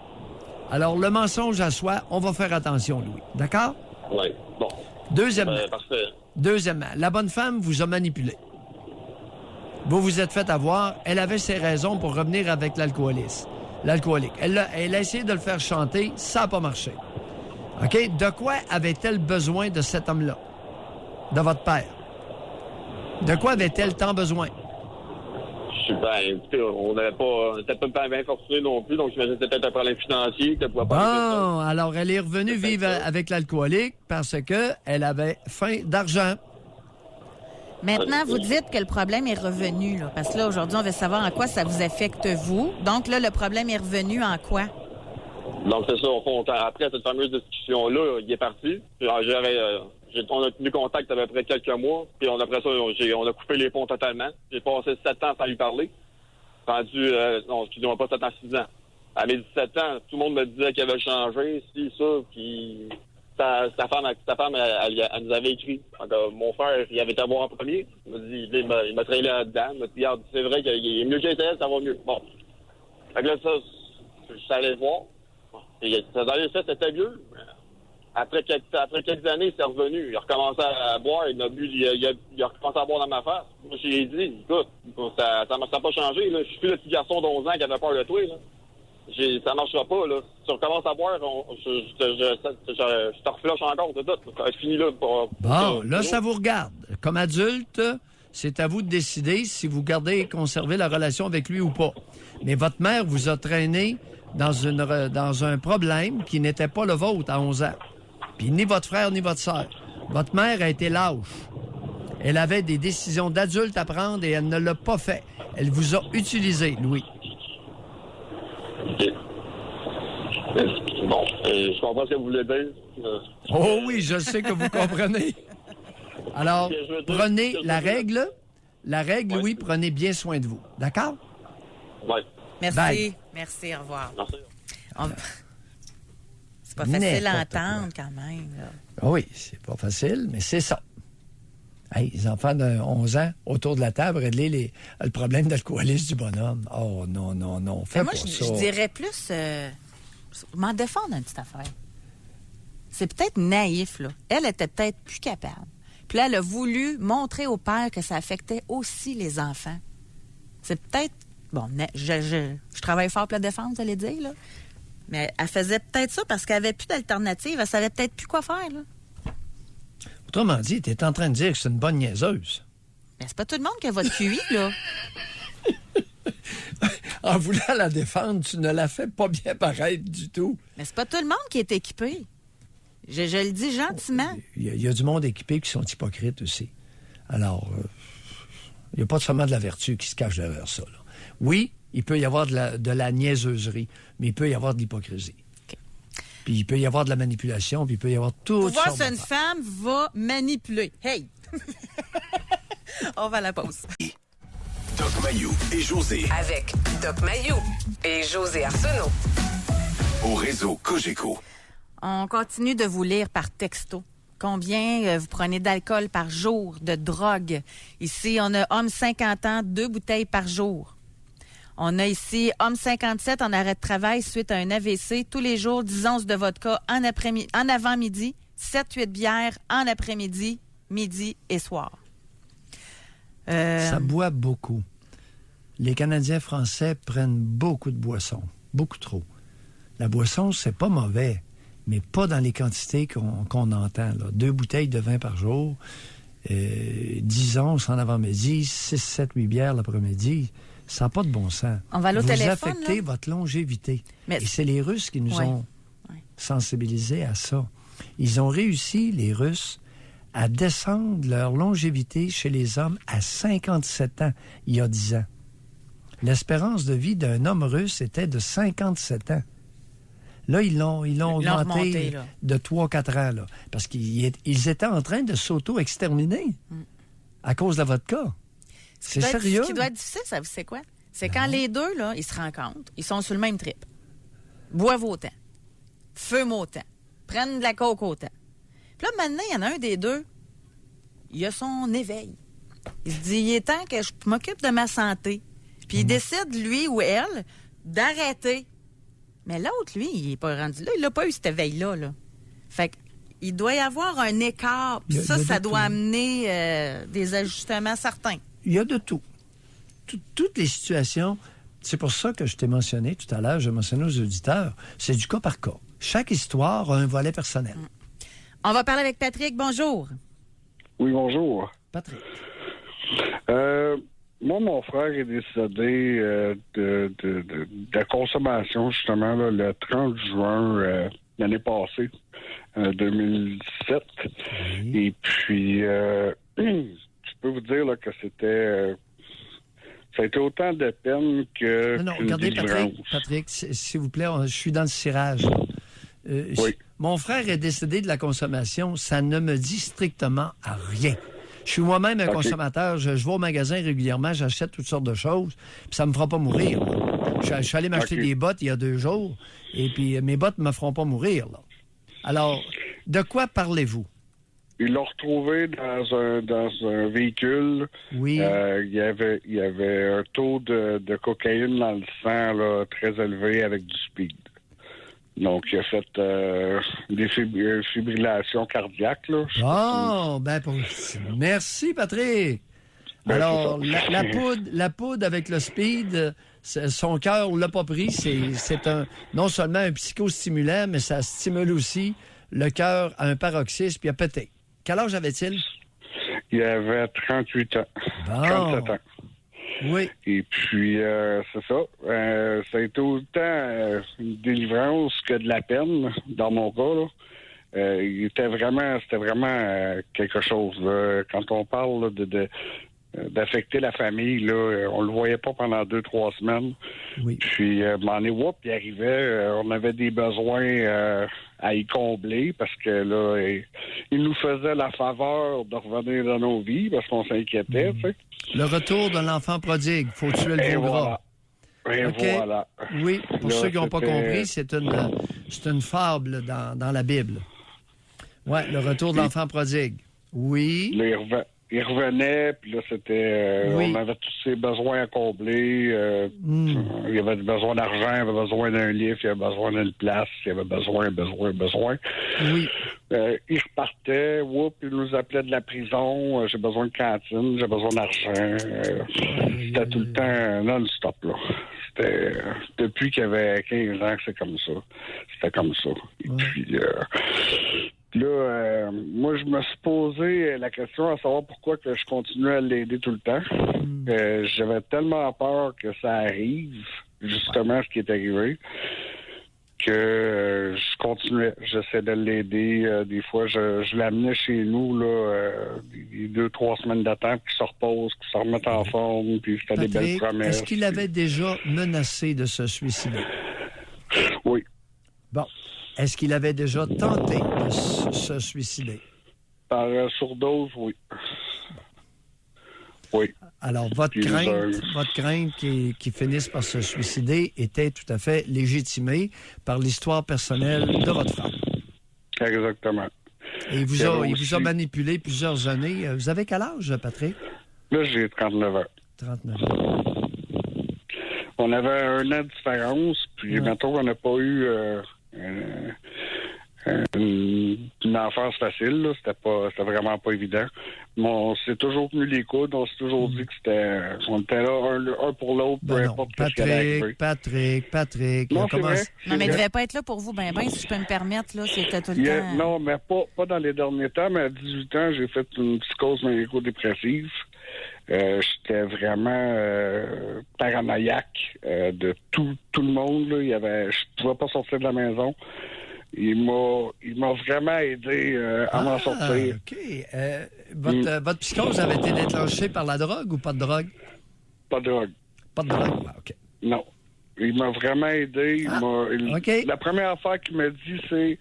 Speaker 4: Alors, le mensonge à soi, on va faire attention, Louis. D'accord?
Speaker 6: Oui. Bon. Parfait.
Speaker 4: Deuxièmement, la bonne femme vous a manipulé. Vous vous êtes fait avoir. Elle avait ses raisons pour revenir avec l'alcoolique. Elle a essayé de le faire chanter. Ça n'a pas marché. OK? De quoi avait-elle besoin de cet homme-là? De votre père? De quoi avait-elle tant besoin?
Speaker 6: Écoutez, on n'était pas bien fortuné non plus, donc j'imagine que c'était peut-être un problème financier.
Speaker 4: Bon, alors elle est revenue vivre avec l'alcoolique parce qu'elle avait faim d'argent.
Speaker 3: Maintenant, vous dites que le problème est revenu, là. Parce que là, aujourd'hui, on veut savoir en quoi ça vous affecte, vous. Donc là, le problème est revenu en quoi?
Speaker 6: Donc, c'est ça, au fond, après cette fameuse discussion-là, il est parti. Puis, on a tenu contact à peu près quelques mois. Puis après ça, on a coupé les ponts totalement. J'ai passé 7 ans sans lui parler. Rendu, non, excusez-moi, pas 7 ans, 6 ans. À mes 17 ans, tout le monde me disait qu'il avait changé, ça, puis sa femme, elle nous avait écrit. Donc, mon frère, il avait été à voir en premier. Il m'a traîné là-dedans. Il m'a dit, regarde, c'est vrai qu'il est mieux qu'il était, ça va mieux. Bon. Fait que là, ça, je suis allé le voir. Et dans les faits, c'était mieux. Après quelques années, il s'est revenu. Il a recommencé à boire. Il a recommencé à boire dans ma face. Moi, j'ai dit, écoute, ça n'a pas changé. Là. Je suis plus le petit garçon d'11 ans qui avait peur de toi. Là. Ça marchera pas. Là. Si tu recommences à boire, je te reflush encore. C'est tout. Ça va être fini là.
Speaker 4: Bon, là, ça vous regarde. Comme adulte, c'est à vous de décider si vous gardez et conservez la relation avec lui ou pas. Mais votre mère vous a traîné dans un problème qui n'était pas le vôtre à 11 ans. Puis ni votre frère ni votre sœur. Votre mère a été lâche. Elle avait des décisions d'adulte à prendre et elle ne l'a pas fait. Elle vous a utilisé, Louis.
Speaker 6: OK. Bon, je comprends ce que vous voulez dire.
Speaker 4: Oh oui, je sais que vous comprenez. Alors, prenez la règle. La règle, oui, prenez bien soin de vous. D'accord?
Speaker 6: Oui.
Speaker 3: Merci.
Speaker 4: Bye.
Speaker 3: Merci, au revoir.
Speaker 6: Merci.
Speaker 3: C'est pas facile à entendre quand même. Là.
Speaker 4: Oui, c'est pas facile, mais c'est ça. Hey, les enfants de 11 ans, autour de la table, régler le problème d'alcoolisme du bonhomme. Oh non, fais pas ça.
Speaker 3: Je dirais plus m'en défendre une petite affaire. C'est peut-être naïf, là. Elle était peut-être plus capable. Puis là, elle a voulu montrer au père que ça affectait aussi les enfants. C'est peut-être... Bon, je travaille fort pour la défendre, vous allez dire, là. Mais elle faisait peut-être ça parce qu'elle n'avait plus d'alternative. Elle savait peut-être plus quoi faire, là.
Speaker 4: Autrement dit, tu es en train de dire que c'est une bonne niaiseuse.
Speaker 3: Mais c'est pas tout le monde qui a votre QI, là.
Speaker 4: En voulant la défendre, tu ne la fais pas bien paraître du tout.
Speaker 3: Mais c'est pas tout le monde qui est équipé. Je le dis gentiment.
Speaker 4: Il y a du monde équipé qui sont hypocrites aussi. Alors, il n'y a pas seulement de la vertu qui se cache derrière ça, là. Oui, il peut y avoir de la niaiseuserie, mais il peut y avoir de l'hypocrisie.
Speaker 3: Okay.
Speaker 4: Puis il peut y avoir de la manipulation, puis il peut y avoir tout ça.
Speaker 3: Pouvoir, c'est une femme va manipuler. Hey! On va à la pause.
Speaker 1: Doc Mayou et José.
Speaker 2: Avec Doc Mayou et José Arsenault.
Speaker 1: Au réseau Cogeco.
Speaker 3: On continue de vous lire par texto. Combien vous prenez d'alcool par jour, de drogue? Ici, on a homme 50 ans, 2 bouteilles par jour. On a ici homme 57 en arrêt de travail suite à un AVC. Tous les jours, 10 onces de vodka en avant-midi, 7-8 bières en après-midi, midi et soir.
Speaker 4: Ça boit beaucoup. Les Canadiens français prennent beaucoup de boissons, beaucoup trop. La boisson, c'est pas mauvais, mais pas dans les quantités qu'on entend. Là. 2 bouteilles de vin par jour, 10 onces en avant-midi, 6, 7, 8 bières l'après-midi. Ça n'a pas de bon sens.
Speaker 3: On va aller au téléphone.
Speaker 4: Vous affectez votre longévité.
Speaker 3: Mais...
Speaker 4: Et c'est les Russes qui nous ont sensibilisés à ça. Ils ont réussi, les Russes, à descendre leur longévité chez les hommes à 57 ans, il y a 10 ans. L'espérance de vie d'un homme russe était de 57 ans. Là, ils l'ont augmenté de 3-4 ans, là, parce qu'ils étaient en train de s'auto-exterminer à cause de la vodka. C'est sérieux?
Speaker 3: Ce qui doit être difficile, ça, vous savez quoi? C'est quand les deux, là, ils se rencontrent, ils sont sur le même trip. Boivent autant. Fument autant. Prennent de la coke autant. Puis là, maintenant, il y en a un des deux. il a son éveil. Il se dit, il est temps que je m'occupe de ma santé. Puis il décide, lui ou elle, d'arrêter. Mais l'autre, lui, il n'est pas rendu là. Il n'a pas eu cet éveil-là. Là. Fait qu'il doit y avoir un écart. Puis ça doit amener des ajustements certains.
Speaker 4: Il y a de tout. Toutes les situations, c'est pour ça que je t'ai mentionné tout à l'heure, je mentionnais aux auditeurs, c'est du cas par cas. Chaque histoire a un volet personnel.
Speaker 3: On va parler avec Patrick. Bonjour.
Speaker 7: Oui, bonjour.
Speaker 4: Patrick.
Speaker 7: Moi, mon frère est décédé de consommation, justement, là, le 30 juin l'année passée, 2017.
Speaker 4: Oui.
Speaker 7: Et puis, je peux vous dire là, que c'était... ça a été autant de peine que...
Speaker 4: Non,
Speaker 7: qu'une
Speaker 4: regardez,
Speaker 7: délivrance.
Speaker 4: Patrick, s'il vous plaît, je suis dans le cirage.
Speaker 7: Oui.
Speaker 4: Mon frère est décédé de la consommation. Ça ne me dit strictement à rien. Je suis moi-même un consommateur. Je vais au magasin régulièrement, j'achète toutes sortes de choses, puis ça me fera pas mourir. Je suis allé m'acheter des bottes il y a 2 jours, et puis mes bottes me feront pas mourir. Là. Alors, de quoi parlez-vous?
Speaker 7: Ils l'ont retrouvé dans un véhicule.
Speaker 4: Oui.
Speaker 7: Il y avait un taux de cocaïne dans le sang là, très élevé avec du speed. Donc, il a fait des fibrillations cardiaques. Là.
Speaker 4: Oh, merci, Patrick.
Speaker 7: Ben,
Speaker 4: alors,
Speaker 7: c'est ça.
Speaker 4: la poudre avec le speed, son cœur ne l'a pas pris. C'est non seulement un psychostimulant, mais ça stimule aussi le cœur à un paroxysme, puis il a pété. Quel âge avait-il?
Speaker 7: Il avait 38 ans.
Speaker 4: Bon.
Speaker 7: 37 ans.
Speaker 4: Oui.
Speaker 7: Et puis, c'est ça. Ça a été autant une délivrance que de la peine, dans mon cas. Là. C'était vraiment quelque chose. Là. Quand on parle là, d'affecter la famille, là, on le voyait pas pendant 2-3 semaines.
Speaker 4: Oui.
Speaker 7: Puis, il arrivait, on avait des besoins à y combler parce que là, il nous faisait la faveur de revenir dans nos vies parce qu'on s'inquiétait, tu sais.
Speaker 4: Le retour de l'enfant prodigue, faut tuer le veau gras.
Speaker 7: Et
Speaker 4: Okay.
Speaker 7: voilà.
Speaker 4: Oui, pour
Speaker 7: Là,
Speaker 4: ceux qui n'ont pas
Speaker 7: c'était-
Speaker 4: compris, c'est une fable dans la Bible. Oui, le retour de l'enfant prodigue. Oui.
Speaker 7: Là, il revenait, puis là, c'était...
Speaker 4: Oui.
Speaker 7: On avait tous ses besoins à combler. Il y avait besoin d'argent, il avait besoin d'un livre, il avait besoin d'une place, il avait besoin.
Speaker 4: Oui.
Speaker 7: Il repartait, il nous appelait de la prison, j'ai besoin de cantine, j'ai besoin d'argent. C'était tout le temps non-stop, là. C'était... depuis qu'il avait 15 ans que c'est comme ça. C'était comme ça. Et puis... Là, moi, je me suis posé la question à savoir pourquoi que je continuais à l'aider tout le temps. J'avais tellement peur que ça arrive, justement, ce qui est arrivé, que je continuais. J'essaie de l'aider. Des fois, je l'amenais chez nous, là, 2-3 semaines d'attente, puis qu'il se repose, qu'il se remette en forme, puis c'était des belles
Speaker 4: Patrick,
Speaker 7: promesses.
Speaker 4: est-ce qu'il avait déjà menacé de se suicider?
Speaker 7: Oui.
Speaker 4: Bon. Est-ce qu'il avait déjà tenté de se suicider?
Speaker 7: Par surdose, oui. Oui.
Speaker 4: Alors, votre crainte qu'il finisse par se suicider était tout à fait légitimée par l'histoire personnelle de votre femme.
Speaker 7: Exactement.
Speaker 4: Et il vous a manipulé plusieurs années. Vous avez quel âge, Patrick?
Speaker 7: Là, j'ai 39 ans.
Speaker 4: 39 ans.
Speaker 7: On avait 1 an de différence, puis mettons qu'on n'a pas eu une enfance facile, là. C'était vraiment pas évident. Mais on s'est toujours tenu les coudes, on s'est toujours dit que on était là un pour l'autre, peu importe ce qui allait arriver.
Speaker 4: Patrick.
Speaker 7: Non, c'est vrai.
Speaker 3: Non, mais il ne devait pas être là pour vous, si je peux me permettre, là, c'était tout le temps...
Speaker 7: Non, mais pas dans les derniers temps, mais à 18 ans, j'ai fait une psychose maniaco-dépressive. J'étais vraiment paranoïaque de tout le monde. Là. Je pouvais pas sortir de la maison. Il m'a vraiment aidé à m'en sortir.
Speaker 4: OK. Votre psychose avait été déclenchée par la drogue ou pas de drogue?
Speaker 7: Pas de drogue.
Speaker 4: Pas de drogue, OK.
Speaker 7: Non. Il m'a vraiment aidé.
Speaker 4: OK.
Speaker 7: La première affaire qu'il m'a dit, c'est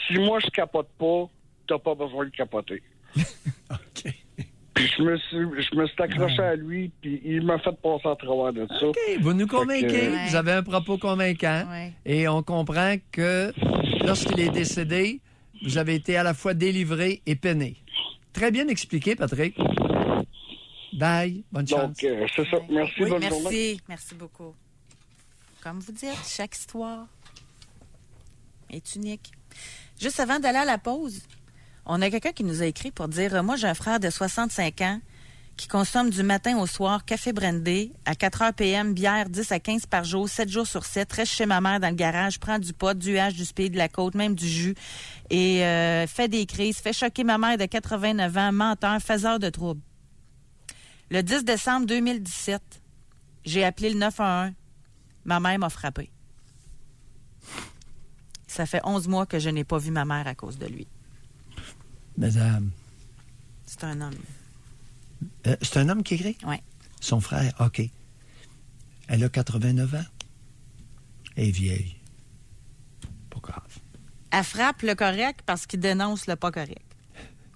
Speaker 7: si moi je capote pas, t'as pas besoin de capoter.
Speaker 4: OK.
Speaker 7: Puis je me suis accroché à lui, puis il m'a fait passer à travers de ça.
Speaker 4: OK, vous nous convainquez.
Speaker 3: Ouais.
Speaker 4: Vous avez un propos convaincant.
Speaker 3: Ouais.
Speaker 4: Et on comprend que lorsqu'il est décédé, vous avez été à la fois délivré et peiné. Très bien expliqué, Patrick. Bye. Bonne chance.
Speaker 7: Donc, c'est ça. Merci,
Speaker 3: Oui,
Speaker 7: bonne journée.
Speaker 3: merci. Merci beaucoup. Comme vous dites, chaque histoire est unique. Juste avant d'aller à la pause, on a quelqu'un qui nous a écrit pour dire moi, j'ai un frère de 65 ans qui consomme du matin au soir café brandé à 4 h p.m., bière 10 à 15 par jour, 7 jours sur 7, reste chez ma mère dans le garage, prend du pot, du hache, du speed, de la côte, même du jus, et fait des crises, fait choquer ma mère de 89 ans, menteur, faiseur de troubles. Le 10 décembre 2017, j'ai appelé le 911. Ma mère m'a frappé. Ça fait 11 mois que je n'ai pas vu ma mère à cause de lui.
Speaker 4: Madame.
Speaker 3: C'est un homme.
Speaker 4: C'est un homme qui écrit?
Speaker 3: Oui.
Speaker 4: Son frère, OK. Elle a 89 ans. Elle est vieille. Pas grave.
Speaker 3: Elle frappe le correct parce qu'il dénonce le pas correct.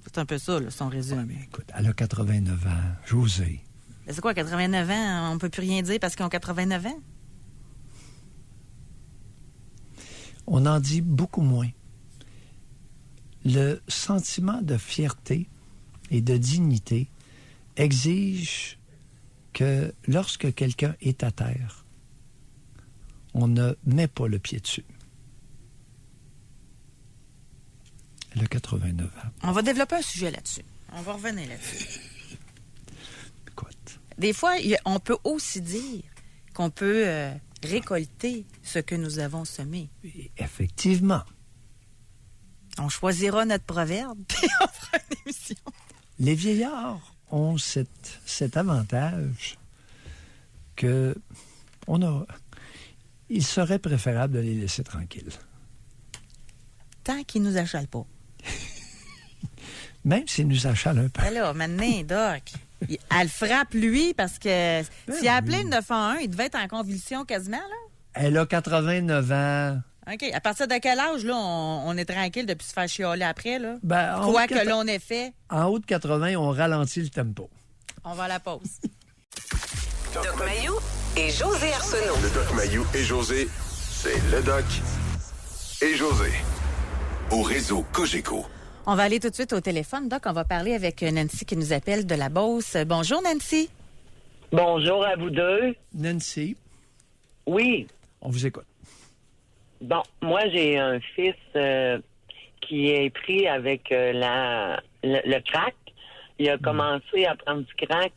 Speaker 3: C'est un peu ça, là, son résumé.
Speaker 4: Ouais, mais écoute, elle a 89 ans. José.
Speaker 3: Mais c'est quoi, 89 ans? On peut plus rien dire parce qu'ils ont 89 ans?
Speaker 4: On en dit beaucoup moins. Le sentiment de fierté et de dignité exige que lorsque quelqu'un est à terre, on ne met pas le pied dessus. Elle a 89 ans.
Speaker 3: On va développer un sujet là-dessus. On va revenir là-dessus.
Speaker 4: Écoute.
Speaker 3: Des fois, on peut aussi dire qu'on peut récolter ce que nous avons semé.
Speaker 4: Effectivement.
Speaker 3: On choisira notre proverbe, puis on fera une émission.
Speaker 4: Les vieillards ont cet avantage que il serait préférable de les laisser tranquilles.
Speaker 3: Tant qu'ils nous achalent pas.
Speaker 4: Même s'ils nous achalent un peu.
Speaker 3: Ben là, maintenant, Doc, elle frappe lui parce que s'il a appelé le 911, il devait être en convulsion quasiment, là.
Speaker 4: Elle a 89 ans.
Speaker 3: OK. À partir de quel âge, là, on est tranquille depuis se faire chialer après, là?
Speaker 4: Ben,
Speaker 3: Quoi que l'on ait fait.
Speaker 4: En haut de 80, on ralentit le tempo.
Speaker 3: On va à la pause.
Speaker 2: Doc Mayou et José Arsenault.
Speaker 1: Le Doc Mayou et José, c'est le Doc et José. Au réseau Cogeco.
Speaker 3: On va aller tout de suite au téléphone. Doc, on va parler avec Nancy qui nous appelle de la Beauce. Bonjour, Nancy.
Speaker 8: Bonjour à vous deux.
Speaker 4: Nancy,
Speaker 8: Oui.
Speaker 4: on vous écoute.
Speaker 8: Bon, moi, j'ai un fils qui est pris avec le crack. Il a commencé à prendre du crack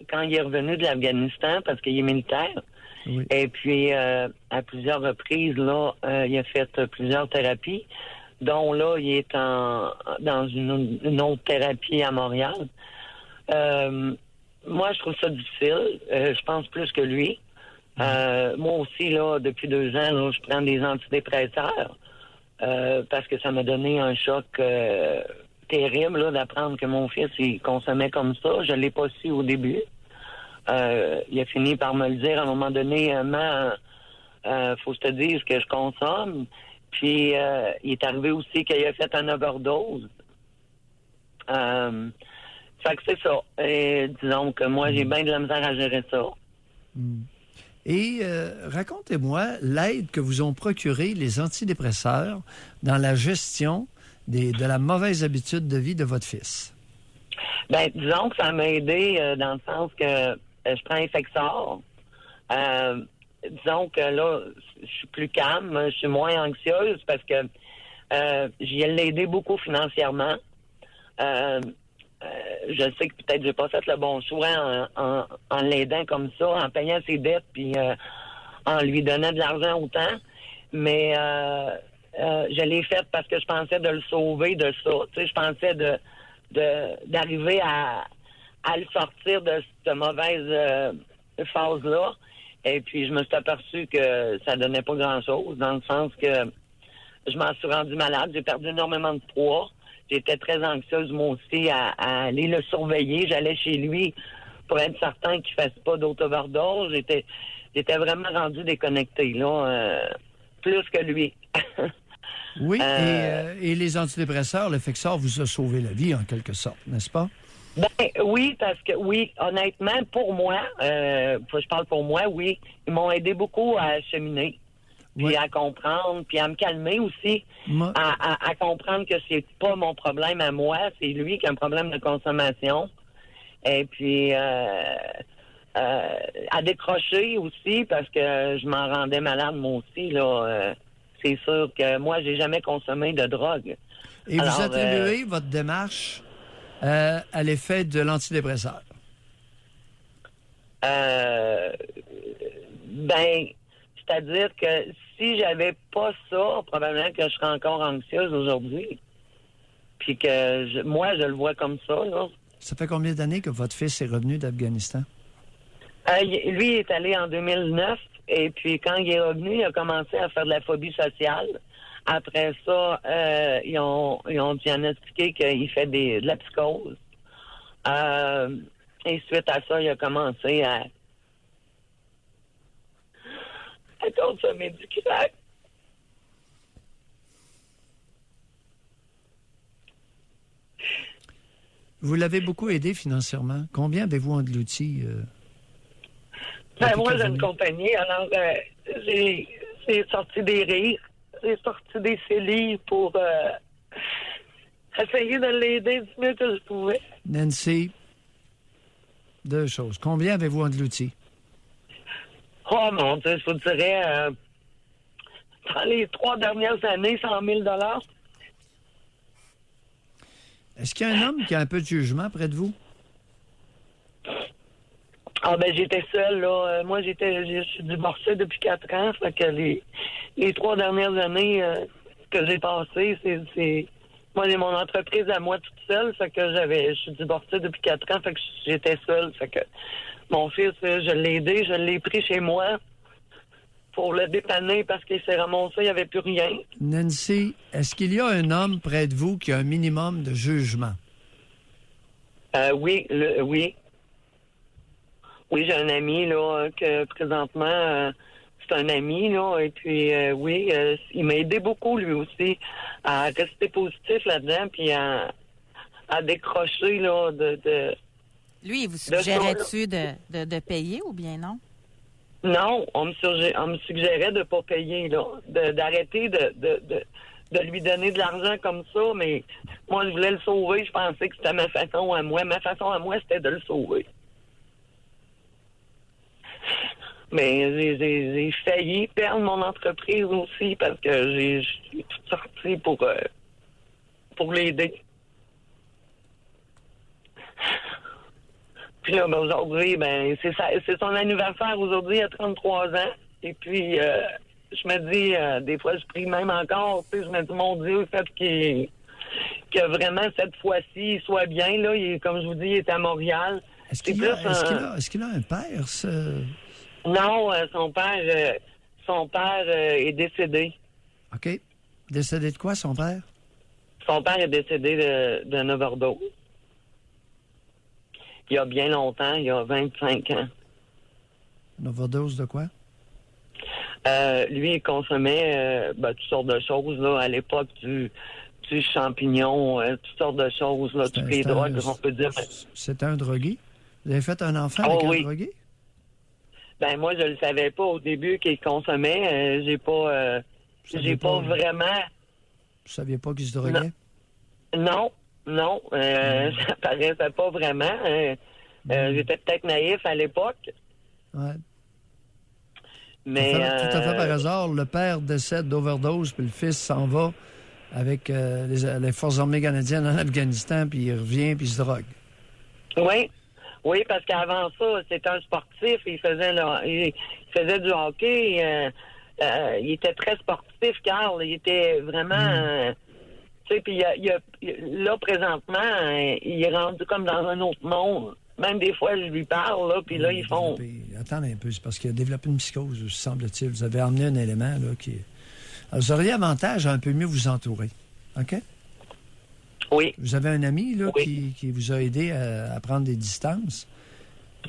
Speaker 8: quand il est revenu de l'Afghanistan parce qu'il est militaire.
Speaker 4: Oui.
Speaker 8: Et puis, à plusieurs reprises, là, il a fait plusieurs thérapies, dont là, il est dans une autre thérapie à Montréal. Moi, je trouve ça difficile. Je pense plus que lui. Moi aussi, là, depuis 2 ans, là, je prends des antidépresseurs parce que ça m'a donné un choc terrible là, d'apprendre que mon fils il consommait comme ça. Je l'ai pas su au début. Il a fini par me le dire à un moment donné, faut que je te dise ce que je consomme. Puis il est arrivé aussi qu'il a fait une overdose. Fait que c'est ça. Et disons que moi, j'ai bien de la misère à gérer ça.
Speaker 4: Et racontez-moi l'aide que vous ont procuré les antidépresseurs dans la gestion de la mauvaise habitude de vie de votre fils.
Speaker 8: Ben, disons que ça m'a aidé dans le sens que je prends un Effexor. Disons que là, je suis plus calme, je suis moins anxieuse parce que j'y ai aidé beaucoup financièrement. Je sais que peut-être j'ai pas fait le bon choix en l'aidant comme ça, en payant ses dettes puis en lui donnant de l'argent autant. Mais je l'ai fait parce que je pensais de le sauver de ça. Tu sais, je pensais d'arriver à le sortir de cette mauvaise phase-là. Et puis, je me suis aperçu que ça donnait pas grand-chose, dans le sens que je m'en suis rendu malade. J'ai perdu énormément de poids. J'étais très anxieuse, moi aussi, à aller le surveiller. J'allais chez lui pour être certain qu'il ne fasse pas d'auto-overdose. J'étais vraiment rendu déconnecté, là, plus que lui.
Speaker 4: Oui, et les antidépresseurs, l'Effexor vous a sauvé la vie, en quelque sorte, n'est-ce pas?
Speaker 8: Ben oui, parce que oui, honnêtement, pour moi, je parle pour moi, oui, ils m'ont aidé beaucoup à cheminer. puis
Speaker 4: Ouais.
Speaker 8: à comprendre, puis à me calmer aussi,
Speaker 4: Moi-
Speaker 8: à comprendre que c'est pas mon problème à moi, c'est lui qui a un problème de consommation. Et puis à décrocher aussi parce que je m'en rendais malade moi aussi là. C'est sûr que moi j'ai jamais consommé de drogue.
Speaker 4: Et
Speaker 8: Alors,
Speaker 4: vous attribuez votre démarche à l'effet de l'antidépresseur.
Speaker 8: Ben, c'est-à-dire que si j'avais pas ça, probablement que je serais encore anxieuse aujourd'hui. Puis que moi, je le vois comme ça, là.
Speaker 4: Ça fait combien d'années que votre fils est revenu d'Afghanistan?
Speaker 8: Lui, il est allé en 2009, et puis quand il est revenu, il a commencé à faire de la phobie sociale. Après ça, ils ont diagnostiqué qu'il fait de la psychose. Et suite à ça, il a commencé à consommer du crack.
Speaker 4: Vous l'avez beaucoup aidé financièrement. Combien avez-vous englouti?
Speaker 8: Ben, moi, j'ai une compagnie, alors j'ai sorti des rires, j'ai sorti des CELI pour essayer de l'aider du mieux que je pouvais.
Speaker 4: Nancy, deux choses. Combien avez-vous englouti?
Speaker 8: Oh mon Dieu, je vous dirais, dans les 3 dernières années, 100 000 $.
Speaker 4: Est-ce qu'il y a un homme qui a un peu de jugement près de vous?
Speaker 8: Ah ben j'étais seule, là. Moi, je suis divorcée depuis 4 ans. Fait que les 3 dernières années que j'ai passées, c'est. Moi, j'ai mon entreprise à moi toute seule. Fait que je suis divorcée depuis 4 ans. Fait que j'étais seule. Fait que mon fils, je l'ai aidé, je l'ai pris chez moi pour le dépanner parce qu'il s'est ramassé, il n'y avait plus rien.
Speaker 4: Nancy, est-ce qu'il y a un homme près de vous qui a un minimum de jugement?
Speaker 8: Oui, oui. Oui, j'ai un ami, là, que présentement, c'est un ami, là, et puis, oui, il m'a aidé beaucoup, lui aussi, à rester positif là-dedans, puis à décrocher, là, de...
Speaker 3: Lui, il vous suggérait-tu de payer ou bien non?
Speaker 8: Non, on me suggérait de ne pas payer, là, d'arrêter de lui donner de l'argent comme ça, mais moi, je voulais le sauver, je pensais que c'était ma façon à moi. Ma façon à moi, c'était de le sauver. Mais j'ai failli perdre mon entreprise aussi parce que j'ai tout sorti pour l'aider. Puis là, ben, aujourd'hui, ben c'est son anniversaire aujourd'hui, il a 33 ans. Et puis, je me dis, des fois, je prie même encore, tu sais, je me dis, mon Dieu, le fait que vraiment, cette fois-ci, il soit bien, là, comme je vous dis, il est à Montréal.
Speaker 4: Est-ce qu'il a un père, ce...
Speaker 8: Non, son père est décédé.
Speaker 4: OK. Décédé de quoi, son père?
Speaker 8: Son père est décédé d'une overdose. Il y a bien longtemps, il y a 25 ans.
Speaker 4: Une overdose de quoi?
Speaker 8: Lui, il consommait toutes sortes de choses, là, à l'époque du champignon, toutes sortes de choses, là, toutes les drogues, on peut dire.
Speaker 4: C'était un drogué? Vous avez fait un enfant avec un drogué?
Speaker 8: Ben moi, je le savais pas au début qu'il consommait. J'ai pas vraiment...
Speaker 4: Vous saviez pas qu'il se droguait?
Speaker 8: Non, ça paraissait pas vraiment. J'étais peut-être naïf à l'époque.
Speaker 4: Ouais.
Speaker 8: Mais
Speaker 4: tout à fait par hasard, le père décède d'overdose, puis le fils s'en va avec les forces armées canadiennes en Afghanistan, puis il revient, puis il se drogue.
Speaker 8: Oui, parce qu'avant ça, c'était un sportif. Il faisait du hockey. Il était très sportif, Carl. Il était vraiment... tu sais, puis là, présentement, il est rendu comme dans un autre monde. Même des fois, je lui parle, là, puis là, ils font...
Speaker 4: Attendez un peu, c'est parce qu'il a développé une psychose, semble-t-il. Vous avez emmené un élément, là, qui... Alors, vous auriez avantage à un peu mieux vous entourer. OK?
Speaker 8: Oui.
Speaker 4: Vous avez un ami, là, qui vous a aidé à prendre des distances.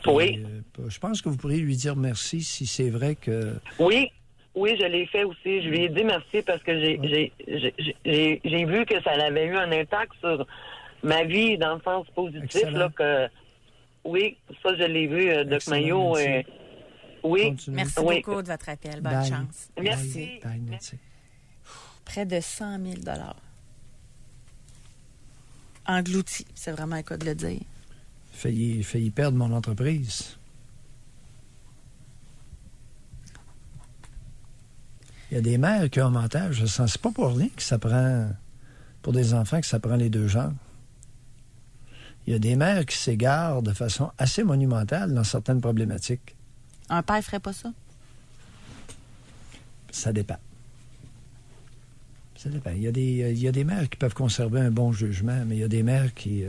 Speaker 8: Oui.
Speaker 4: Et, je pense que vous pourriez lui dire merci si c'est vrai que...
Speaker 8: Oui, je l'ai fait aussi. Je lui ai dit merci parce que j'ai vu que ça avait eu un impact sur ma vie dans le sens positif. Là, que, oui, ça, je l'ai vu, Doc Mayo. Oui.
Speaker 4: Continue.
Speaker 3: Merci
Speaker 8: Oui.
Speaker 3: beaucoup de votre appel. Bonne
Speaker 4: Bye.
Speaker 3: chance.
Speaker 8: Merci.
Speaker 4: Bye, Nancy.
Speaker 3: Près de 100 000 englouti. C'est vraiment le cas de le dire.
Speaker 4: Failli perdre mon entreprise. Il y a des mères qui ont un mental, je sens. C'est pas pour rien que ça prend, pour des enfants, que ça prend les deux genres. Il y a des mères qui s'égarent de façon assez monumentale dans certaines problématiques.
Speaker 3: Un père ferait pas ça?
Speaker 4: Ça dépend. Ça dépend. Il y a des mères qui peuvent conserver un bon jugement, mais il y a des mères qui,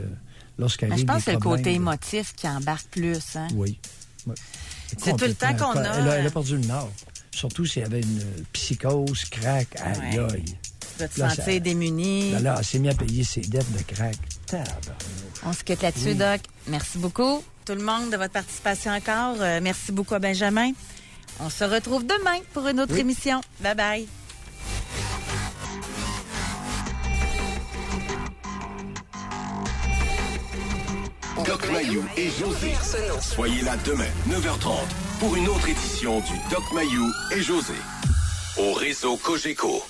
Speaker 4: lorsqu'elles
Speaker 3: Mais je
Speaker 4: arrivent
Speaker 3: pense que c'est le côté
Speaker 4: là,
Speaker 3: émotif qui embarque plus. Hein?
Speaker 4: Oui. Oui.
Speaker 3: C'est tout le temps qu'on a.
Speaker 4: Elle a perdu le nord. Surtout s'il y avait une psychose, crack, aïe,
Speaker 3: Ouais.
Speaker 4: aïe.
Speaker 3: Tu vas te
Speaker 4: Là,
Speaker 3: sentir démuni.
Speaker 4: Là, elle s'est mis à payer ses dettes de crack. Tabarnouche.
Speaker 3: On se quitte là-dessus, Doc. Merci beaucoup. Tout le monde de votre participation encore. Merci beaucoup à Benjamin. On se retrouve demain pour une autre émission. Bye-bye.
Speaker 1: Doc Mayou et José. Soyez là demain, 9h30, pour une autre édition du Doc Mayou et José. Au réseau Cogeco.